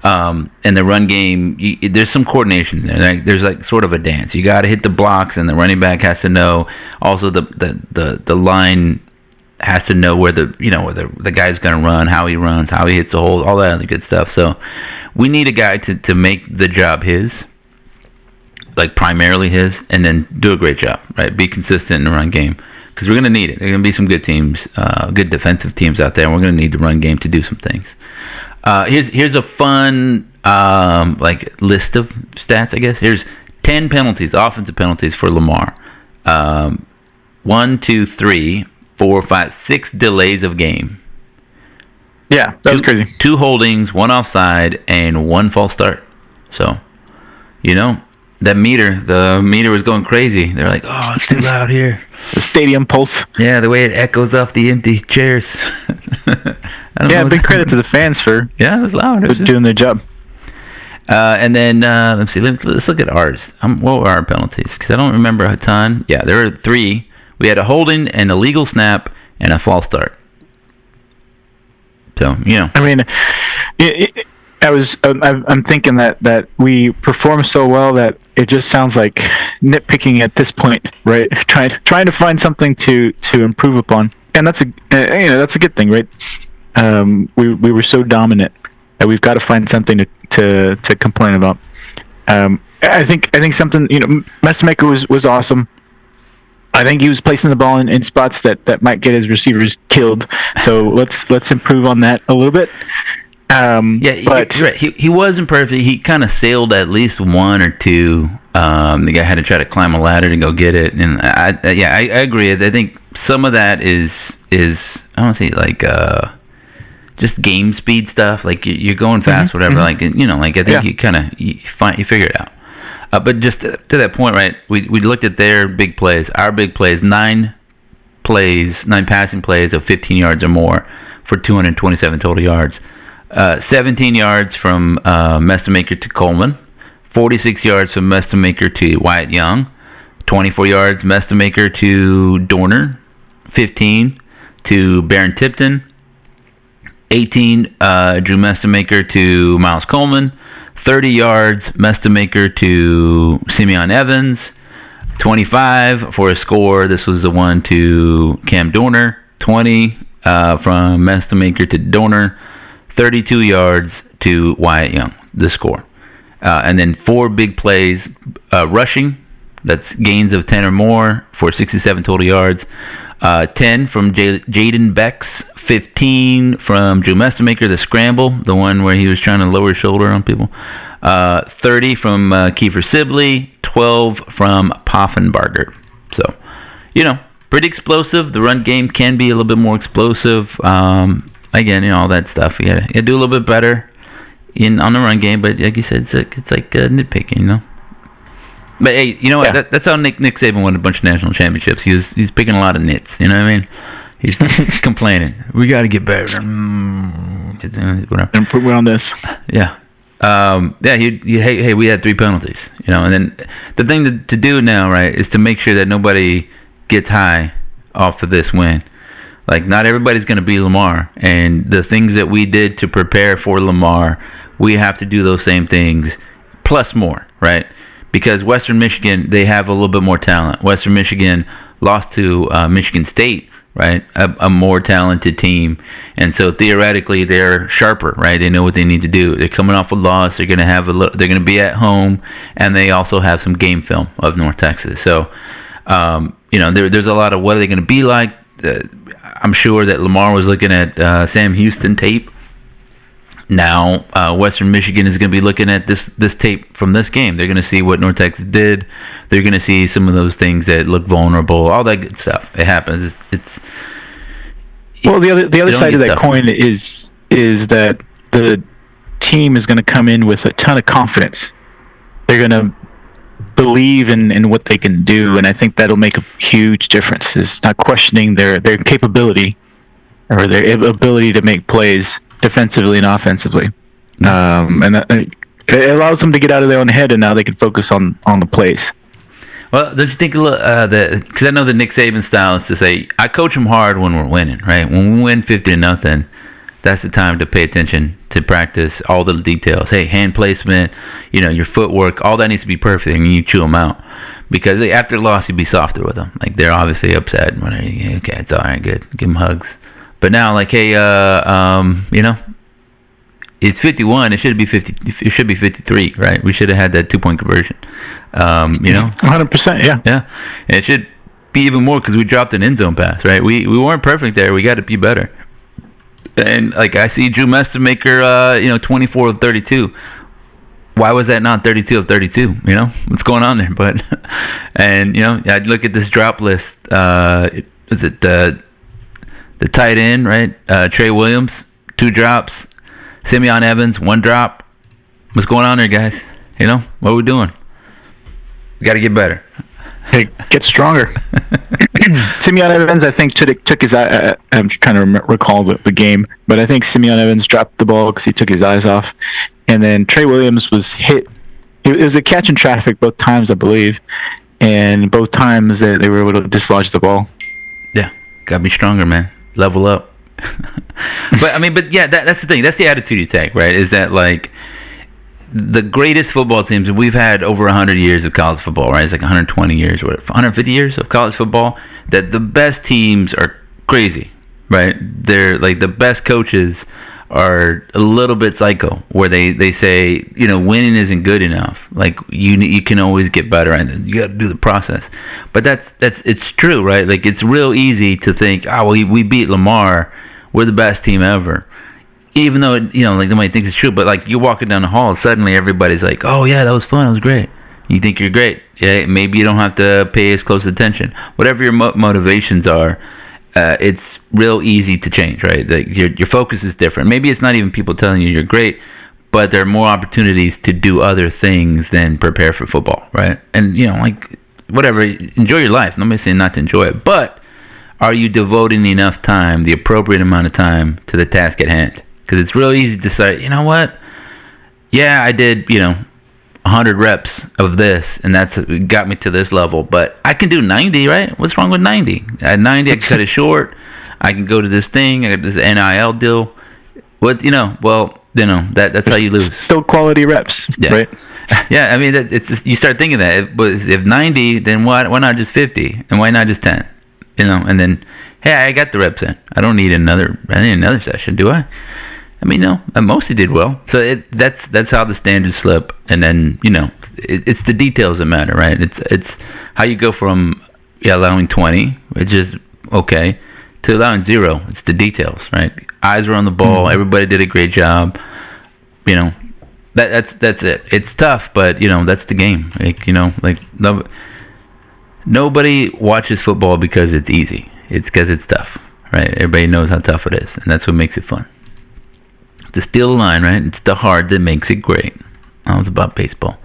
And the run game, there's some coordination there. There's like sort of a dance. You got to hit the blocks, and the running back has to know. Also, the line has to know where the guy's gonna run, how he runs, how he hits the hole, all that other good stuff. So we need a guy to make the job his. Like primarily his, and then do a great job, right? Be consistent in the run game, because we're going to need it. There are going to be some good teams, good defensive teams out there, and we're going to need the run game to do some things. Here's a fun list of stats, I guess. Here's 10 penalties, offensive penalties for Lamar. 1, 2, 3. 4, 5, 6 delays of game. Yeah, that was crazy. 2 holdings, 1 offside, and 1 false start. So, the meter was going crazy. They're like, oh, it's too loud here. The stadium pulse. Yeah, the way it echoes off the empty chairs. Big credit to the fans for it was loud. doing their job. And then, let's see, let's look at ours. What were our penalties? Because I don't remember a ton. Yeah, there were 3. We had a holding, an illegal snap, and a false start. So, I mean, I'm thinking that we perform so well that it just sounds like nitpicking at this point, right? Trying to find something to improve upon, and that's a good thing, right? We were so dominant that we've got to find something to complain about. I think something, Mestamaker was awesome. I think he was placing the ball in spots that might get his receivers killed. So let's improve on that a little bit. But you're right. He wasn't perfect. He kind of sailed at least 1 or 2. The guy had to try to climb a ladder to go get it, and I agree. I think some of that is I don't say like just game speed stuff. Like you're going fast, whatever. Like I think you figure it out. But just to that point, right? We looked at their big plays, our big plays, 9 passing plays of 15 yards or more for 227 total yards. 17 yards from Mestamaker to Coleman, 46 yards from Mestamaker to Wyatt Young, 24 yards Mestamaker to Dorner, 15 to Baron Tipton, 18 Drew Mestamaker to Miles Coleman, 30 yards Mestamaker to Simeon Evans, 25 for a score. This was the one to Cam Dorner, 20 from Mestamaker to Dorner, 32 yards to Wyatt Young, the score. And then 4 big plays rushing. That's gains of 10 or more for 67 total yards. 10 from Jaden Becks. 15 from Drew Mestamaker, the scramble, the one where he was trying to lower his shoulder on people. 30 from Kiefer Sibley. 12 from Poffenbarger. So, pretty explosive. The run game can be a little bit more explosive. Again, all that stuff. You gotta do a little bit better on the run game, but like you said, it's like nitpicking, But hey, you know what? Yeah. That's how Nick Saban won a bunch of national championships. He's picking a lot of nits. You know what I mean? He's complaining. We got to get better. Whatever. Improve on this. Yeah. Hey, we had 3 penalties. And then the thing to do now, right, is to make sure that nobody gets high off of this win. Like, not everybody's going to be Lamar. And the things that we did to prepare for Lamar, we have to do those same things, plus more, right? Because Western Michigan, they have a little bit more talent. Western Michigan lost to Michigan State, right? A more talented team. And so theoretically, they're sharper, right? They know what they need to do. They're coming off a loss. They're going to they're going to be at home, and they also have some game film of North Texas. So, there's a lot of what are they going to be like. I'm sure that Lamar was looking at Sam Houston tape. Now, Western Michigan is going to be looking at this tape from this game. They're going to see what North Texas did. They're going to see some of those things that look vulnerable, all that good stuff. It happens. Well, the other side of that coin is that the team is going to come in with a ton of confidence. They're going to believe in what they can do, and I think that'll make a huge difference. It's not questioning their capability or their ability to make plays defensively and offensively, and it allows them to get out of their own head, and now they can focus on the plays. Well, don't you think because I know the Nick Saban style is to say, I coach them hard when we're winning, right? When we win 50-0, that's the time to pay attention to practice all the details. Hey, hand placement, your footwork, all that needs to be perfect, and you chew them out. Because after the loss, you'd be softer with them. Like, they're obviously upset. Okay, it's all right, good. Give them hugs. But now, like, hey, it's 51. It should be 50. It should be 53, right? We should have had that 2-point conversion. 100%, yeah. Yeah, and it should be even more because we dropped an end zone pass, right? We weren't perfect there. We got to be better. And like I see Drew Mestamaker, 24 of 32. Why was that not 32 of 32? What's going on there? But and I'd look at this drop list. Is it The tight end, right? Trey Williams, 2 drops. Simeon Evans, 1 drop. What's going on there, guys? You know, what are we doing? We got to get better. Hey, get stronger. Simeon Evans, I think, took his eye. I'm trying to recall the game, but I think Simeon Evans dropped the ball because he took his eyes off. And then Trey Williams was hit. It was a catch in traffic both times, I believe. And both times they were able to dislodge the ball. Yeah, got to be stronger, man. Level up. But yeah, that's the thing. That's the attitude you take, right? Is that like the greatest football teams, and we've had over 100 years of college football, right? It's like 120 years, 150 years of college football, that the best teams are crazy, right? They're like the best coaches are a little bit psycho, where they say, you know, winning isn't good enough. Like you can always get better, and you got to do the process. But that's it's true, right? Like it's real easy to think, well, we beat Lamar, we're the best team ever. Even though, you know, like nobody thinks it's true, but like you're walking down the hall, suddenly everybody's like, oh yeah, that was fun, that was great. You think you're great. Yeah, maybe you don't have to pay as close attention. Whatever your motivations are, it's real easy to change, right? Like your focus is different. Maybe it's not even people telling you you're great, but there are more opportunities to do other things than prepare for football, right? And, you know, like, whatever, enjoy your life. Nobody's saying not to enjoy it, but are you devoting enough time, the appropriate amount of time, to the task at hand? Because it's real easy to say, you know what? Yeah, I did, you know, 100 reps of this, and that's got me to this level. But I can do 90, right? What's wrong with 90? At 90, I can cut it short. I can go to this thing. I got this NIL deal. What, you know? Well, you know, that's how you lose. Still quality reps, yeah. Right? Yeah, I mean, it's just, you start thinking that. If 90, then why not just 50? And why not just 10? You know, and then, hey, I got the reps in. I don't need another session, do I? I mean, no, I mostly did well. So that's how the standards slip. And then, you know, it's the details that matter, right? It's how you go from allowing 20, which is okay, to allowing 0. It's the details, right? Eyes were on the ball. Mm-hmm. Everybody did a great job. You know, that's it. It's tough, but, you know, that's the game. Like, you know, like nobody watches football because it's easy. It's because it's tough, right? Everybody knows how tough it is, and that's what makes it fun. To steal the line, right? It's the hard that makes it great. That was about baseball.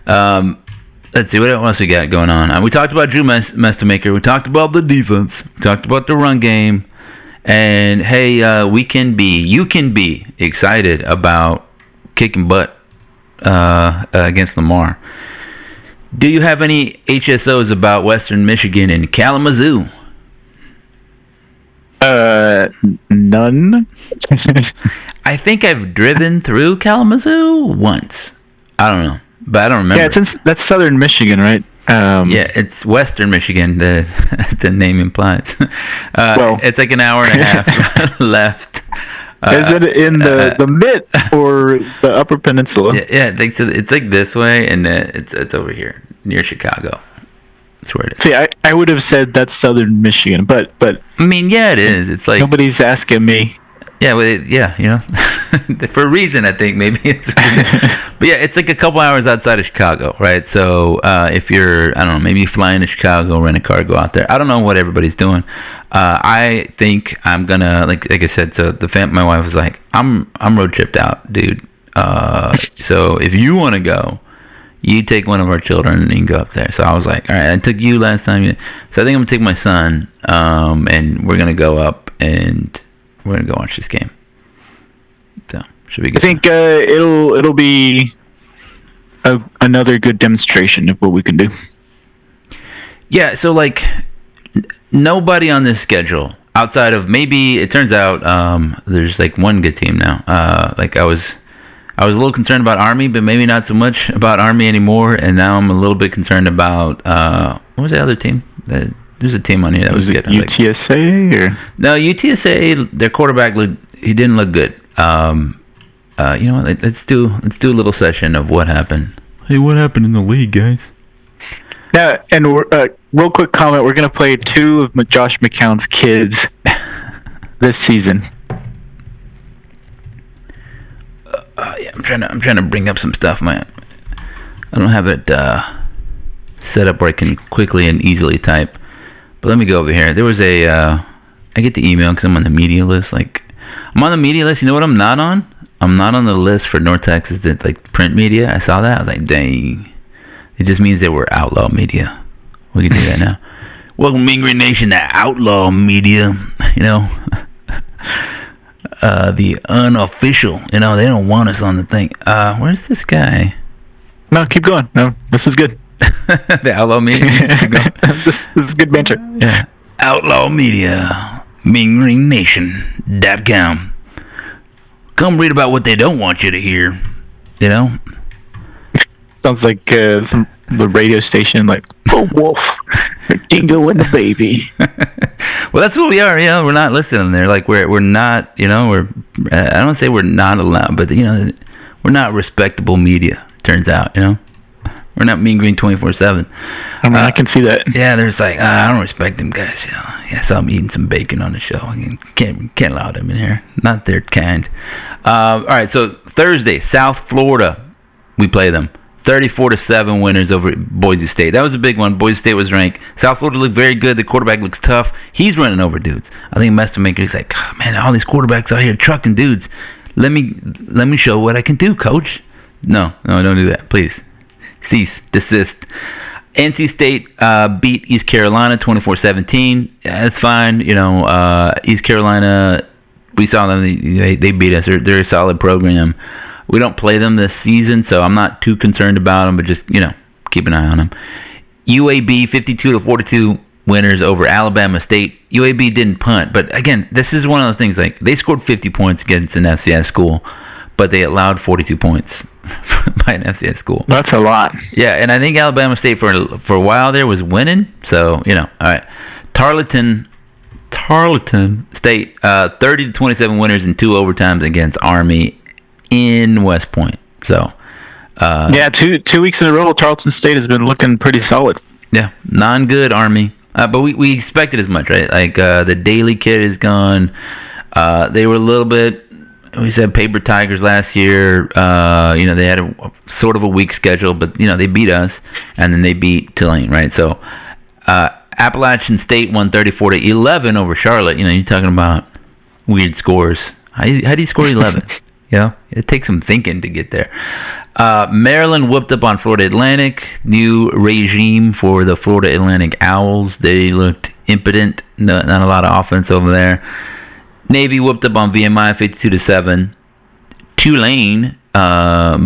Let's see, what else we got going on? We talked about Drew Mestamaker. We talked about the defense. We talked about the run game. And, hey, you can be excited about kicking butt against Lamar. Do you have any HSOs about Western Michigan and Kalamazoo? None. I think I've driven through Kalamazoo once. I don't know, but I don't remember. Yeah, that's Southern Michigan, right? Yeah, it's Western Michigan. The name implies. Well, it's like an hour and a half left. Is it in the mid or the Upper Peninsula? Yeah, I think so. It's like this way, and it's over here near Chicago. That's where it is. See, I would have said that's Southern Michigan, but I mean, yeah, it is. It's like nobody's asking me. Yeah, well, yeah, you know, for a reason, I think maybe it's. But yeah, it's like a couple hours outside of Chicago, right? So if you're, I don't know, maybe flying to Chicago, rent a car, go out there. I don't know what everybody's doing. I think I'm gonna like I said. So my wife was like, I'm road tripped out, dude. So if you want to go, you take one of our children and you can go up there. So I was like, all right, I took you last time. So I think I'm gonna take my son, and we're gonna go up and we're gonna go watch this game. So should be good. I think it'll be another good demonstration of what we can do. Yeah. So like nobody on this schedule outside of maybe it turns out there's like one good team now. Like I was a little concerned about Army, but maybe not so much about Army anymore. And now I'm a little bit concerned about what was the other team? There's a team on here that was good. UTSA or no? UTSA. Their quarterback he didn't look good. You know what? Let's do a little session of what happened. Hey, what happened in the league, guys? Yeah, and real quick comment: we're gonna play 2 of Josh McCown's kids this season. Yeah, I'm trying to bring up some stuff. I don't have it set up where I can quickly and easily type. But let me go over here. There was a I get the email because I'm on the media list. Like, I'm on the media list. You know what I'm not on? I'm not on the list for North Texas, like print media. I saw that. I was like, dang. It just means that we're outlaw media. We can do that now. Welcome, Mean Green Nation, to outlaw media. You know, the unofficial. You know, they don't want us on the thing. Where's this guy? No, keep going. No, this is good. The outlaw media. This is good banter. Yeah. Outlaw media. MeanGreenNation.com. Come read about what they don't want you to hear. You know? Sounds like the radio station, like, oh, wolf, dingo and the baby. Well, that's what we are. You know, we're not listening there. Like, we're not, you know, I don't say we're not allowed, but, you know, we're not respectable media, turns out, you know? We're not Mean Green 24/7. I mean, I can see that. Yeah, there's like, I don't respect them guys. You know, yeah, so I'm eating some bacon on the show. I can't allow them in here. Not their kind. All right, so Thursday, South Florida, we play them. 34-7 winners over Boise State. That was a big one. Boise State was ranked. South Florida looked very good. The quarterback looks tough. He's running over dudes. I think Mestamaker, he's like, oh, man, all these quarterbacks out here trucking dudes. Let me show what I can do, coach. No, don't do that, please. Cease, desist. NC State beat East Carolina 24-17. Yeah, that's fine. You know, East Carolina, we saw them. They beat us. They're a solid program. We don't play them this season, so I'm not too concerned about them, but just, you know, keep an eye on them. UAB 52-42 winners over Alabama State. UAB didn't punt, but again, this is one of those things, like, they scored 50 points against an FCS school, but they allowed 42 points by an FCS school. That's a lot. Yeah, and I think Alabama State for a while there was winning, so, you know, all right. Tarleton State, 30-27 winners in 2 overtimes against Army in West Point. So, yeah, two weeks in a row, Tarleton State has been looking pretty solid. Yeah, non-good Army, but we expected as much, right? Like, the Daly kid is gone. They were a little bit, we said, paper tigers last year. You know, they had a sort of a weak schedule, but, you know, they beat us, and then they beat Tulane, right? So, Appalachian State won 34-11 over Charlotte. You know, you're talking about weird scores. How do you score 11? You know, it takes some thinking to get there. Maryland whooped up on Florida Atlantic. New regime for the Florida Atlantic Owls. They looked impotent. Not a lot of offense over there. Navy whooped up on VMI 52-7. Tulane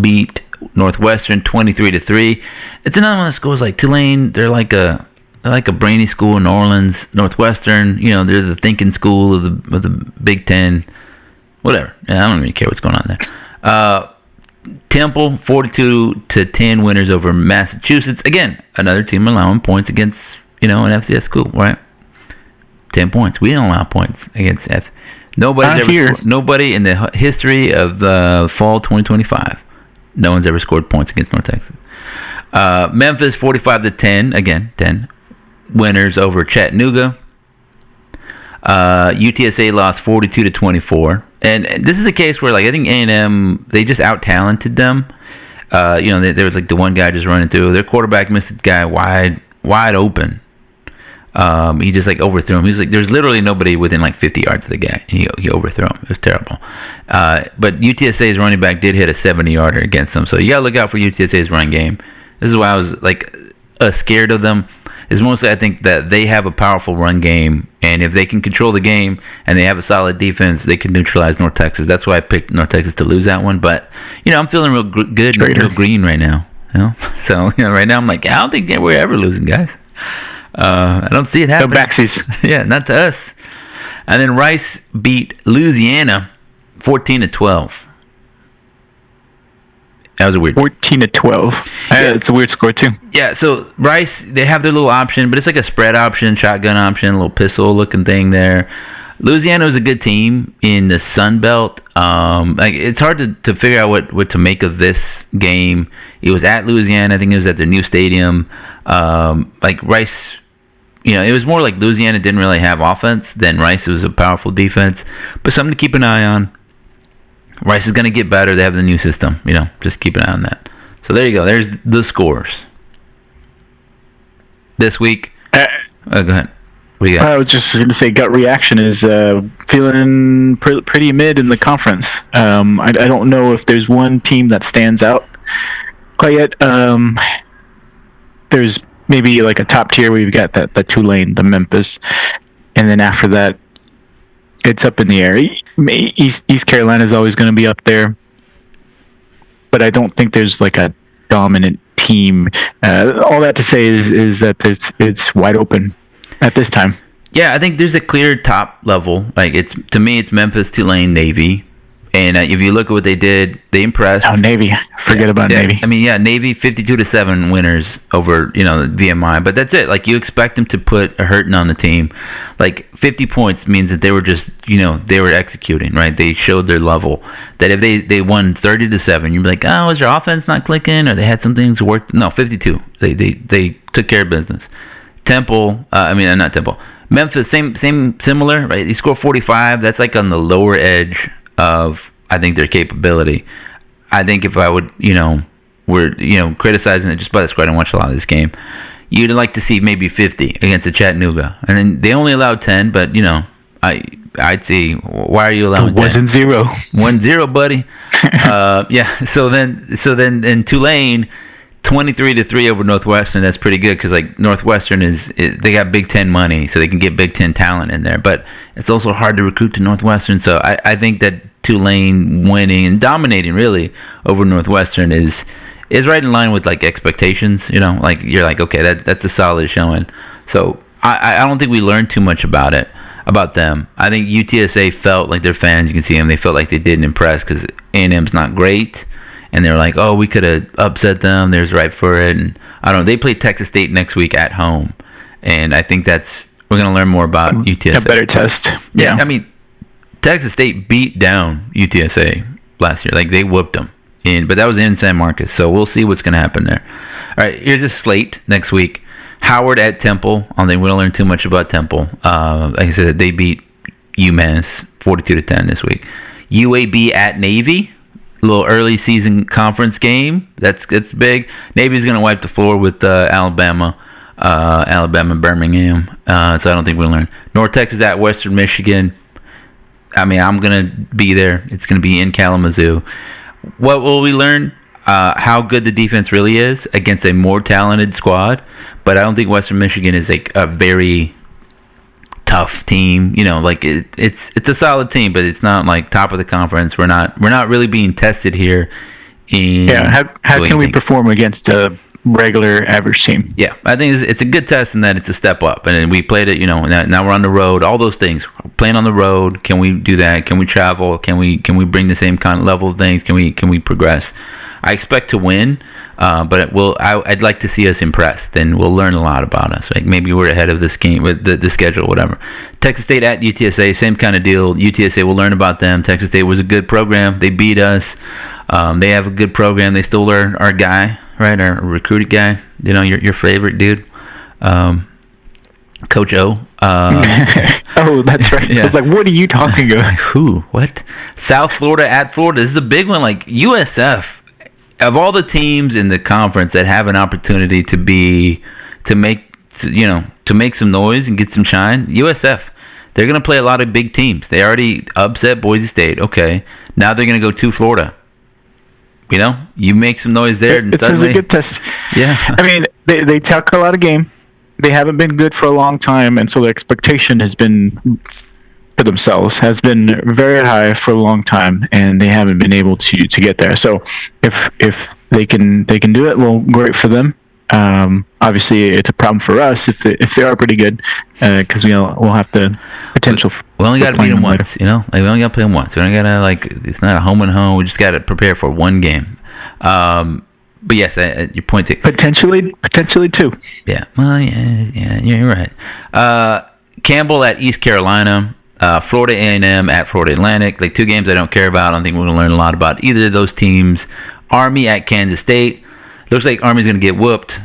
beat Northwestern 23-3. It's another one of the schools like Tulane. They're like a brainy school in New Orleans. Northwestern, you know, they're the thinking school of the Big Ten. Whatever. Yeah, I don't really care what's going on there. Temple 42-10 winners over Massachusetts. Again, another team allowing points against, you know, an FCS school, right? 10 points. We don't allow points against F. Nobody in the history of fall 2025. No one's ever scored points against North Texas. Memphis 45-10. Again, 10 winners over Chattanooga. UTSA lost 42-24. And this is a case where, like, I think A&M, they just out-talented them. You know, there was, like, the one guy just running through. Their quarterback missed the guy wide open. He just, like, overthrew him. He was like, there's literally nobody within, like, 50 yards of the guy. And he overthrew him. It was terrible. But UTSA's running back did hit a 70-yarder against them. So you got to look out for UTSA's run game. This is why I was, like, scared of them. Is mostly, I think, that they have a powerful run game, and if they can control the game and they have a solid defense, they can neutralize North Texas. That's why I picked North Texas to lose that one. But, you know, I'm feeling real good and real green right now. You know? So, you know, right now I'm like, I don't think we're ever losing, guys. I don't see it happening. No backsies. Yeah, not to us. And then Rice beat Louisiana 14-12. That was a weird 14-12. Yeah, it's a weird score too. Yeah, so Rice, they have their little option, but it's like a spread option, shotgun option, a little pistol looking thing there. Louisiana was a good team in the Sun Belt. Like, it's hard to figure out what to make of this game. It was at Louisiana. I think it was at their new stadium. Like, Rice, you know, it was more like Louisiana didn't really have offense than Rice. It was a powerful defense, but something to keep an eye on. Rice is going to get better. They have the new system. You know, just keep an eye on that. So there you go. There's the scores. This week. Go ahead. I was just going to say, gut reaction is feeling pretty mid in the conference. I don't know if there's one team that stands out quite yet. There's maybe like a top tier where you've got the Tulane, the Memphis, and then after that, it's up in the air. East Carolina is always going to be up there, but I don't think there's like a dominant team. All that to say is that it's wide open at this time. Yeah, I think there's a clear top level. Like to me, it's Memphis, Tulane, Navy, and if you look at what they did, they impressed. Oh, Navy! Forget about Navy. I mean, Navy 52-7 winners over the VMI, but that's it. Like you expect them to put a hurting on the team. Like 50 points means that they were just they were executing right. They showed their level. That if they won 30-7, you'd be like, oh, is their offense not clicking, or they had some things work? No, 52. They took care of business. Temple, not Temple. Memphis, similar, right? They score 45. That's like on the lower edge of, I think, their capability. I think if I would, we're criticizing it just by the score. I didn't watch a lot of this game. You'd like to see maybe 50 against the Chattanooga, and then they only allowed 10. But I'd see, why are you allowing? It wasn't 10? 0. 1-0, buddy. So then in Tulane, 23-3 over Northwestern. That's pretty good because like Northwestern they got Big Ten money, so they can get Big Ten talent in there. But it's also hard to recruit to Northwestern. So I think that Tulane winning and dominating really over Northwestern is right in line with like expectations. Like you're like, okay, that's a solid showing. So I don't think we learned too much about them. I think UTSA felt like their fans, you can see them, they felt like they didn't impress because A&M's not great. And they're like, oh, we could have upset them. There's right for it. And I don't know. They play Texas State next week at home. And I think we're going to learn more about UTSA. A better test. Yeah. I mean, Texas State beat down UTSA last year. Like, they whooped them. But that was in San Marcos. So we'll see what's going to happen there. All right, here's a slate next week. Howard at Temple. I don't think we're going to learn too much about Temple. Like I said, they beat UMass 42-10 this week. UAB at Navy. Little early season conference game. That's big. Navy's going to wipe the floor with Alabama, Birmingham. So I don't think we'll learn. North Texas at Western Michigan. I mean, I'm going to be there. It's going to be in Kalamazoo. What will we learn? How good the defense really is against a more talented squad. But I don't think Western Michigan is like a very tough team. Like it's a solid team, but it's not like top of the conference. We're not really being tested here. How can we perform against a regular average team? Yeah, I think it's a good test in that it's a step up, and we played it. Now we're on the road. All those things. Playing on the road. Can we do that? Can we travel? Can we bring the same kind of level of things? Can we progress? I expect to win. But I'd like to see us impressed, and we'll learn a lot about us. Like maybe we're ahead of this game with the schedule, whatever. Texas State at UTSA, same kind of deal. UTSA, we'll learn about them. Texas State was a good program. They beat us. They have a good program. They stole our guy, right? Our recruited guy. Your favorite dude, Coach O. Oh, that's right. Yeah. I was like, what are you talking about? Like, who? What? South Florida at Florida. This is a big one. Like USF. Of all the teams in the conference that have an opportunity to make some noise and get some shine, USF, they're going to play a lot of big teams. They already upset Boise State. Okay, now they're going to go to Florida. You make some noise there. It's a good test. Yeah. I mean, they talk a lot of game. They haven't been good for a long time, and so the expectation has been for themselves has been very high for a long time, and they haven't been able to get there. So if they can do it, well, great for them. Obviously, it's a problem for us if they are pretty good, because we'll have the potential. We only got to beat them once, Like we only got to play them once. We only got to it's not a home and home. We just got to prepare for one game. But yes, your point. Potentially two. Yeah. Well, yeah, you're right. Campbell at East Carolina. Florida A&M at Florida Atlantic. Like two games I don't care about. I don't think we're going to learn a lot about either of those teams. Army at Kansas State. Looks like Army's going to get whooped.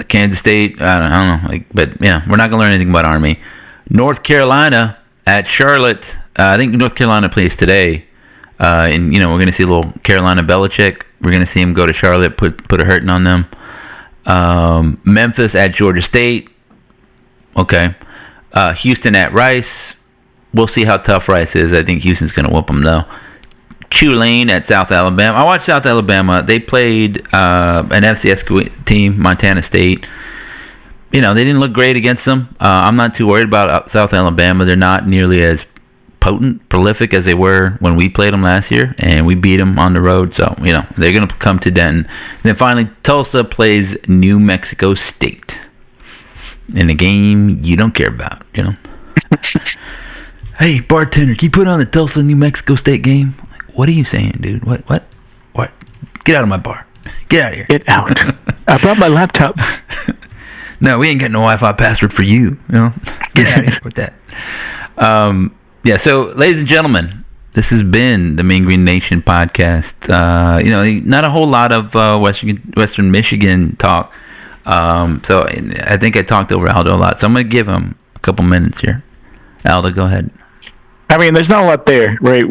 Kansas State, I don't know. But we're not going to learn anything about Army. North Carolina at Charlotte. I think North Carolina plays today. And we're going to see a little Carolina Belichick. We're going to see him go to Charlotte, put a hurting on them. Memphis at Georgia State. Okay. Houston at Rice. We'll see how tough Rice is. I think Houston's going to whoop them, though. Tulane at South Alabama. I watched South Alabama. They played an FCS team, Montana State. They didn't look great against them. I'm not too worried about South Alabama. They're not nearly as prolific as they were when we played them last year, and we beat them on the road. So, they're going to come to Denton. And then finally, Tulsa plays New Mexico State in a game you don't care about, Hey, bartender, can you put on the Tulsa New Mexico State game? What are you saying, dude? What? Get out of my bar. Get out of here. Get out. I brought my laptop. No, we ain't got no Wi-Fi password for you. Get out of here with that. So, ladies and gentlemen, this has been the Mean Green Nation podcast. Not a whole lot of Western Michigan talk. So I think I talked over Aldo a lot. So I'm going to give him a couple minutes here. Aldo, go ahead. I mean, there's not a lot there, right?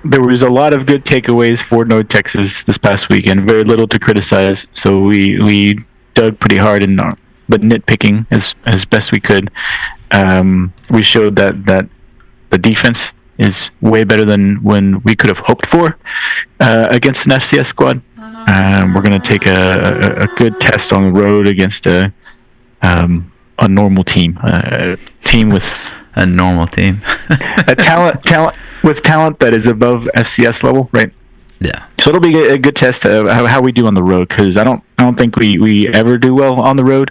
There was a lot of good takeaways for North Texas this past weekend. Very little to criticize. So we dug pretty hard in but nitpicking as best we could. We showed that the defense is way better than when we could have hoped for against an FCS squad. We're going to take a good test on the road against a normal team, a team with a normal team, a talent with talent that is above FCS level, right? Yeah. So it'll be a good test of how we do on the road, because I don't think we ever do well on the road,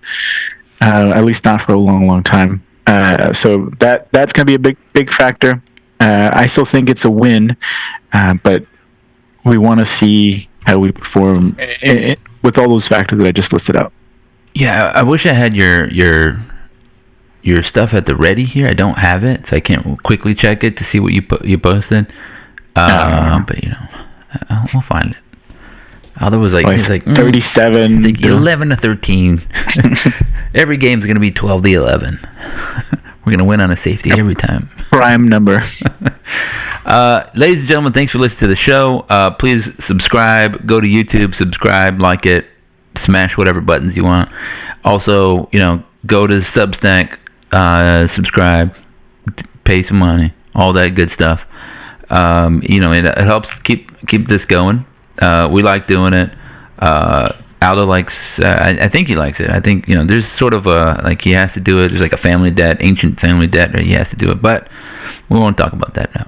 at least not for a long time. So that's going to be a big factor. I still think it's a win, but we want to see how we perform with all those factors that I just listed out. Yeah, I wish I had your stuff at the ready here. I don't have it, so I can't quickly check it to see what you posted. But we'll find it. Aldo was like, he's like 37. He's like 11-13. Every game's gonna be 12-11. We're gonna win on a safety every time. Prime number. Ladies and gentlemen, thanks for listening to the show. Please subscribe. Go to YouTube, subscribe, like it, smash whatever buttons you want. Also, go to Substack, subscribe, pay some money, all that good stuff. It helps keep this going. We like doing it. Aldo likes. I think he likes it. I think there's sort of he has to do it. There's like a family debt, ancient family debt, or he has to do it. But we won't talk about that now.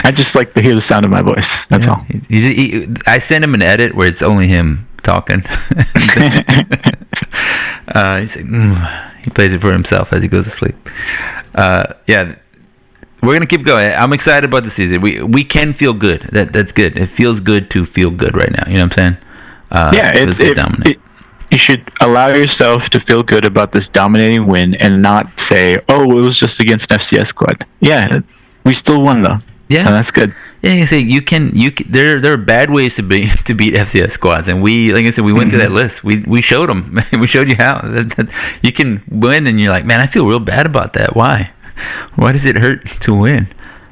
I just like to hear the sound of my voice. That's all. I send him an edit where it's only him talking. He's like, he plays it for himself as he goes to sleep. We're gonna keep going. I'm excited about the season. We can feel good. That's good. It feels good to feel good right now. You know what I'm saying? You should allow yourself to feel good about this dominating win and not say, "Oh, it was just against an FCS squad." Yeah, we still won though. Yeah, that's good. Yeah, you say you can. There are bad ways to beat FCS squads, and we went through that list. We showed them. We showed you how you can win, and you're like, man, I feel real bad about that. Why does it hurt to win?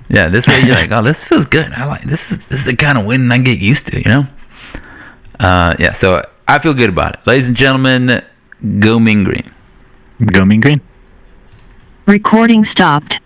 Yeah, this way you're like, oh, this feels good. I like this is the kind of win I get used to, So I feel good about it. Ladies and gentlemen, go Mean Green. Go Mean Green. Recording stopped.